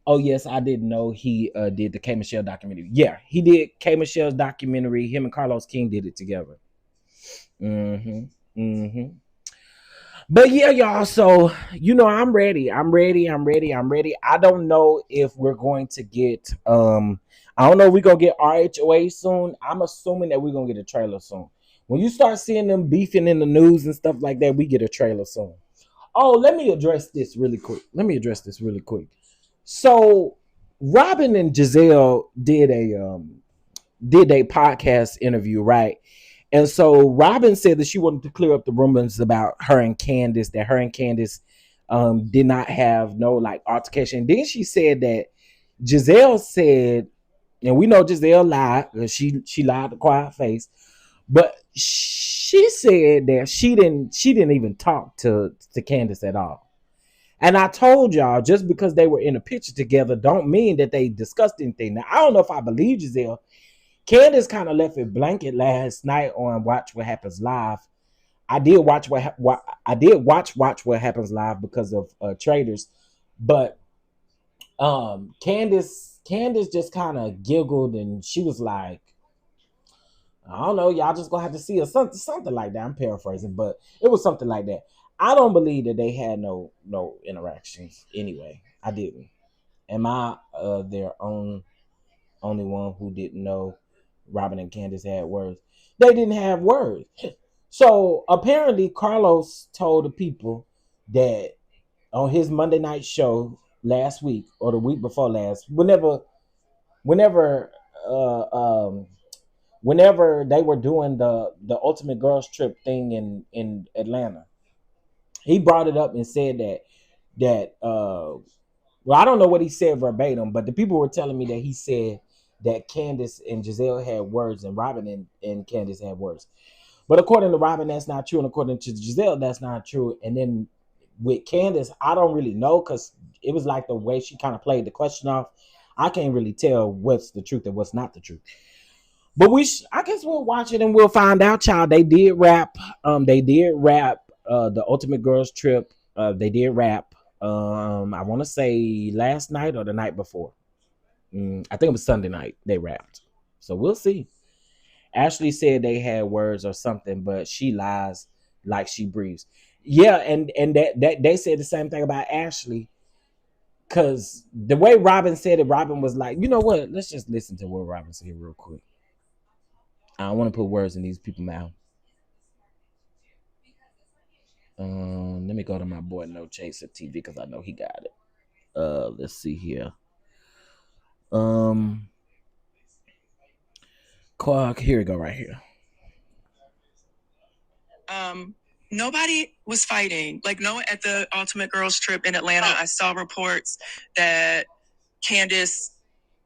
Oh yes, I didn't know he did the K Michelle documentary. Yeah, he did K Michelle's documentary. Him and Carlos King did it together. Mm-hmm. Mm-hmm. But yeah, y'all. So I'm ready. I'm ready. I'm ready. I'm ready. I don't know if we're going to get. I don't know if we're gonna get RHOA soon. I'm assuming that we're gonna get a trailer soon. When you start seeing them beefing in the news and stuff like that, we get a trailer soon. Oh, let me address this really quick. So, Robin and Giselle did a podcast interview, right? And so Robin said that she wanted to clear up the rumors about her and Candace, that her and Candace did not have no like altercation. Then she said that Giselle said, and we know Giselle lied because she lied to quiet face, but she said that she didn't even talk to Candace at all. And I told y'all, just because they were in a picture together don't mean that they discussed anything. Now I don't know if I believe Giselle. Candace kind of left it blanket last night on Watch What Happens Live. I did watch What Happens Live because of Traders, but Candace just kind of giggled and she was like, I don't know, y'all just gonna have to see us, something like that. I'm paraphrasing, but it was something like that. I don't believe that they had no interactions anyway. I didn't. Am I their only one who didn't know Robin and Candace had words? They didn't have words. So apparently Carlos told the people that on his Monday night show last week or the week before last, whenever uh, um, whenever they were doing the Ultimate Girls Trip thing in Atlanta, he brought it up and said that well, I don't know what he said verbatim, but the people were telling me that he said that Candace and Giselle had words and Robin and Candace had words. But according to Robin, that's not true. And according to Giselle, that's not true. And then with Candace, I don't really know because it was like the way she kind of played the question off. I can't really tell what's the truth and what's not the truth. But I guess we'll watch it and we'll find out, child. They did rap. They did rap the Ultimate Girls Trip. They did rap. I want to say last night or the night before. I think it was Sunday night they rapped. So we'll see. Ashley said they had words or something, but she lies like she breathes. Yeah, and that they said the same thing about Ashley. Cause the way Robin said it, Robin was like, you know what? Let's just listen to what Robin said real quick. I don't want to put words in these people's mouth. Let me go to my boy No Chaser TV because I know he got it. Let's see here. Um, Clark, here we go, right here. Nobody was fighting. Like, no, at the Ultimate Girls Trip in Atlanta, I saw reports that Candace,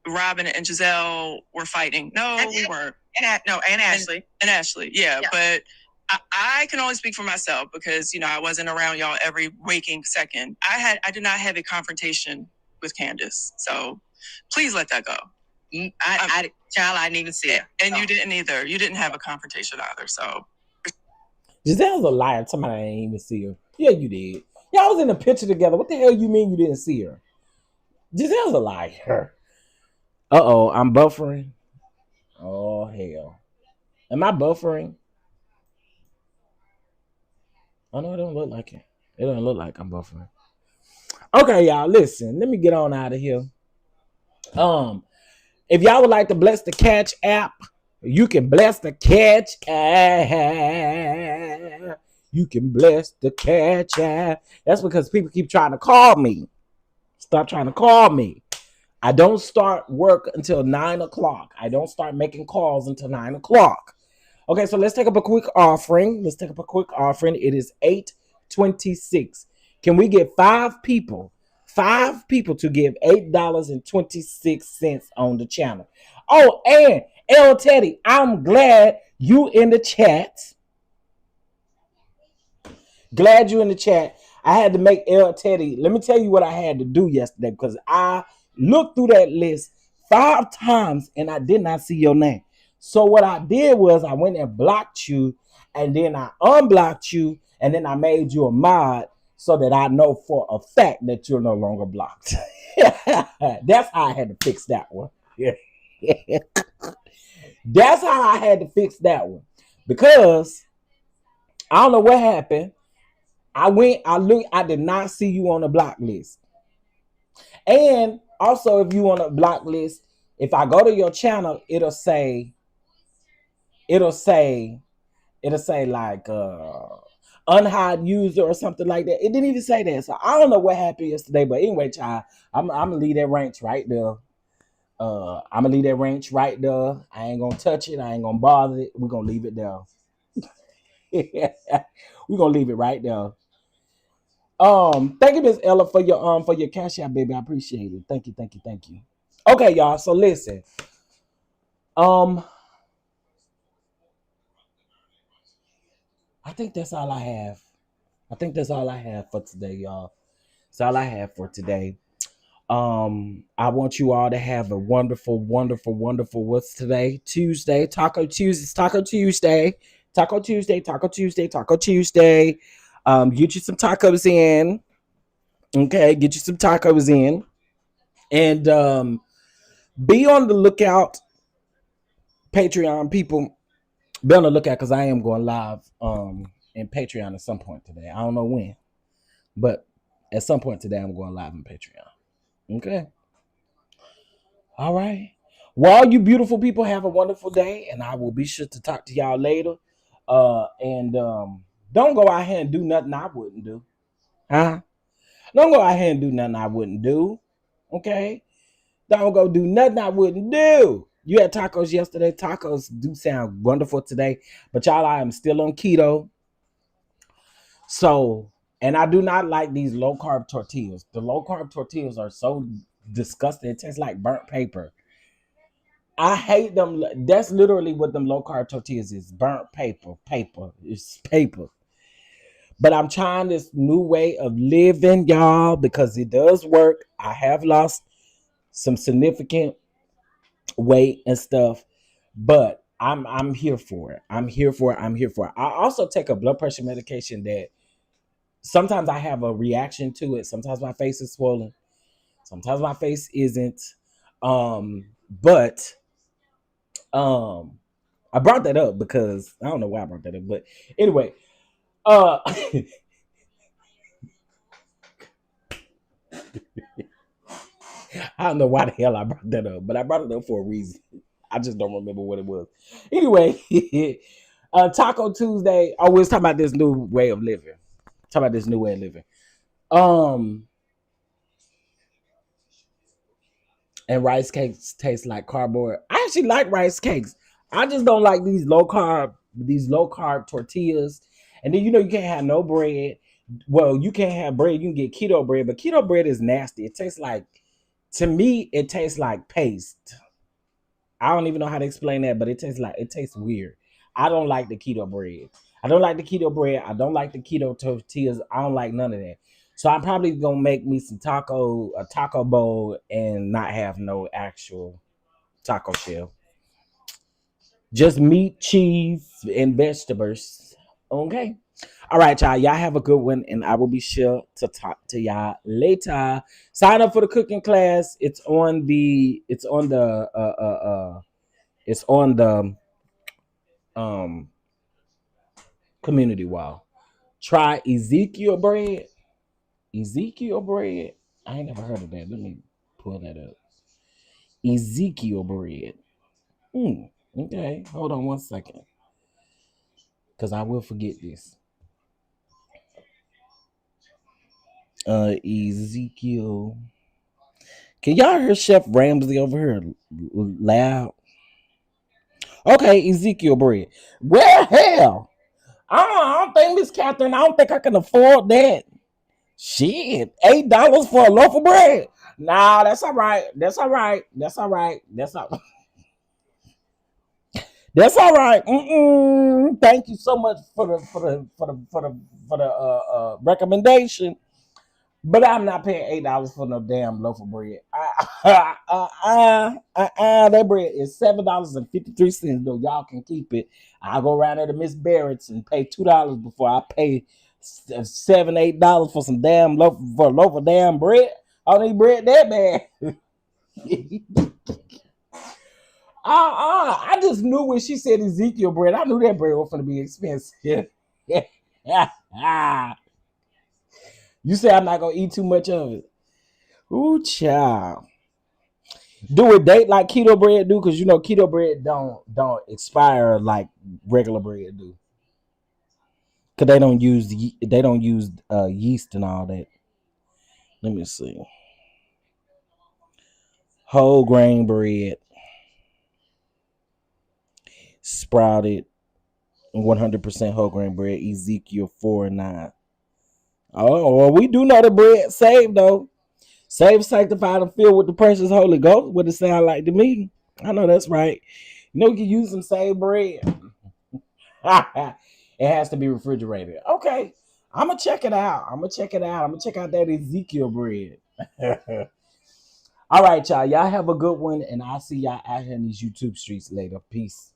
Robin, and Giselle were fighting. No, we weren't. And Ashley. And Ashley, yeah. But I can only speak for myself because, I wasn't around y'all every waking second. I did not have a confrontation with Candace. So please let that go. Child, I didn't even see it. And you didn't either. You didn't have a confrontation either. So Giselle's a liar. Somebody ain't even see her. Yeah, you did. Y'all was in a picture together. What the hell you mean you didn't see her? Giselle's a liar. Uh-oh, I'm buffering. Oh, hell. Am I buffering? Oh no, it don't look like it. It don't look like I'm buffering. Okay, y'all, listen. Let me get on out of here. Um, if y'all would like to bless the Catch app, you can bless the Catch app. You can bless the Catch app. That's because people keep trying to call me. Stop trying to call me. I don't start work until 9 o'clock. I don't start making calls until 9 o'clock. Okay, so let's take up a quick offering. Let's take up a quick offering. It is 8:26. Can we get five people to give $8.26 on the channel? Oh, and El Teddy, I'm glad you in the chat. Glad you in the chat. I had to make El Teddy. Let me tell you what I had to do yesterday because I looked through that list 5 times and I did not see your name. So what I did was I went and blocked you, and then I unblocked you, and then I made you a mod so that I know for a fact that you're no longer blocked. That's how I had to fix that one. That's how I had to fix that one because I don't know what happened. I looked, I did not see you on the block list. And also, if you on a block list, if I go to your channel, it'll say, it'll say like unhide user or something like that. It didn't even say that. So I don't know what happened yesterday. But anyway, child, I'm gonna leave that ranch right there. I'm gonna leave that ranch right there. I ain't gonna touch it. I ain't gonna bother it. We're gonna leave it there. We're gonna leave it right there. Thank you, Miss Ella, for your cash out, baby. I appreciate it. Thank you, thank you, thank you. Okay, y'all. So listen. Um, I think that's all I have. I think that's all I have for today, y'all. That's all I have for today. I want you all to have a wonderful, wonderful, wonderful. What's today? Tuesday, Taco Tuesday, Taco Tuesday, Taco Tuesday, Taco Tuesday, Taco Tuesday. Get you some tacos in. Okay, get you some tacos in, and be on the lookout, Patreon people. Be on the lookout because I am going live in Patreon at some point today. I don't know when, but at some point today I'm going live in Patreon. Okay. All right. Well, you beautiful people have a wonderful day, and I will be sure to talk to y'all later. And don't go out here and do nothing I wouldn't do. Huh? Don't go out here and do nothing I wouldn't do. Okay? Don't go do nothing I wouldn't do. You had tacos yesterday. Tacos do sound wonderful today. But y'all, I am still on keto. So, and I do not like these low carb tortillas. The low carb tortillas are so disgusting. It tastes like burnt paper. I hate them. That's literally what them low carb tortillas is. Burnt paper. Paper. It's paper. But I'm trying this new way of living, y'all, because it does work. I have lost some significant weight and stuff, but I'm here for it. I'm here for it. I'm here for it. I also take a blood pressure medication that sometimes I have a reaction to it. Sometimes my face is swollen. Sometimes my face isn't. But I brought that up because I don't know why I brought that up, but anyway, I don't know why the hell I brought that up, but I brought it up for a reason. I just don't remember what it was. Anyway, Taco Tuesday. I was talking about this new way of living. Talk about this new way of living. Um, and rice cakes taste like cardboard. I actually like rice cakes. I just don't like these low carb tortillas. And then you can't have no bread. Well, you can't have bread. You can get keto bread, but keto bread is nasty. It tastes like, to me, it tastes like paste. I don't even know how to explain that, but it tastes weird. I don't like the keto bread. I don't like the keto bread. I don't like the keto tortillas. I don't like none of that. So I'm probably gonna make me a taco bowl, and not have no actual taco shell. Just meat, cheese, and vegetables. Okay. All right, y'all. Y'all have a good one, and I will be sure to talk to y'all later. Sign up for the cooking class. It's on the um community wall. Try Ezekiel bread. Ezekiel bread. I ain't never heard of that. Let me pull that up. Ezekiel bread. Okay, hold on one second, cause I will forget this. Ezekiel. Can y'all hear Chef Ramsay over here loud? Okay, Ezekiel bread. Well, hell, I don't think Miss Catherine. I don't think I can afford that. Shit, $8 for a loaf of bread. Nah, that's all right. That's all right. That's all right. That's all. That's all right. Thank you so much for the recommendation. But I'm not paying $8 for no damn loaf of bread. That bread is $7.53. Though y'all can keep it. I'll go around there to Miss Barrett's and pay $2 before I pay $7, $8 for some damn loaf for a loaf of damn bread. I don't need bread that bad. I just knew when she said Ezekiel bread, I knew that bread was going to be expensive. You say I'm not going to eat too much of it. Ooh, child. Do it date like keto bread do? Because you know keto bread don't expire like regular bread do. Because they don't use yeast and all that. Let me see. Whole grain bread, sprouted, 100% whole grain bread. Ezekiel 4:9. Oh, well, we do know the bread saved though. Saved, sanctified, and filled with the precious Holy Ghost. What it sound like to me? I know that's right. You know you can use some saved bread. It has to be refrigerated. Okay, I'm gonna check it out. I'm gonna check out that Ezekiel bread. All right, y'all. Y'all have a good one, and I'll see y'all out here in these YouTube streets later. Peace.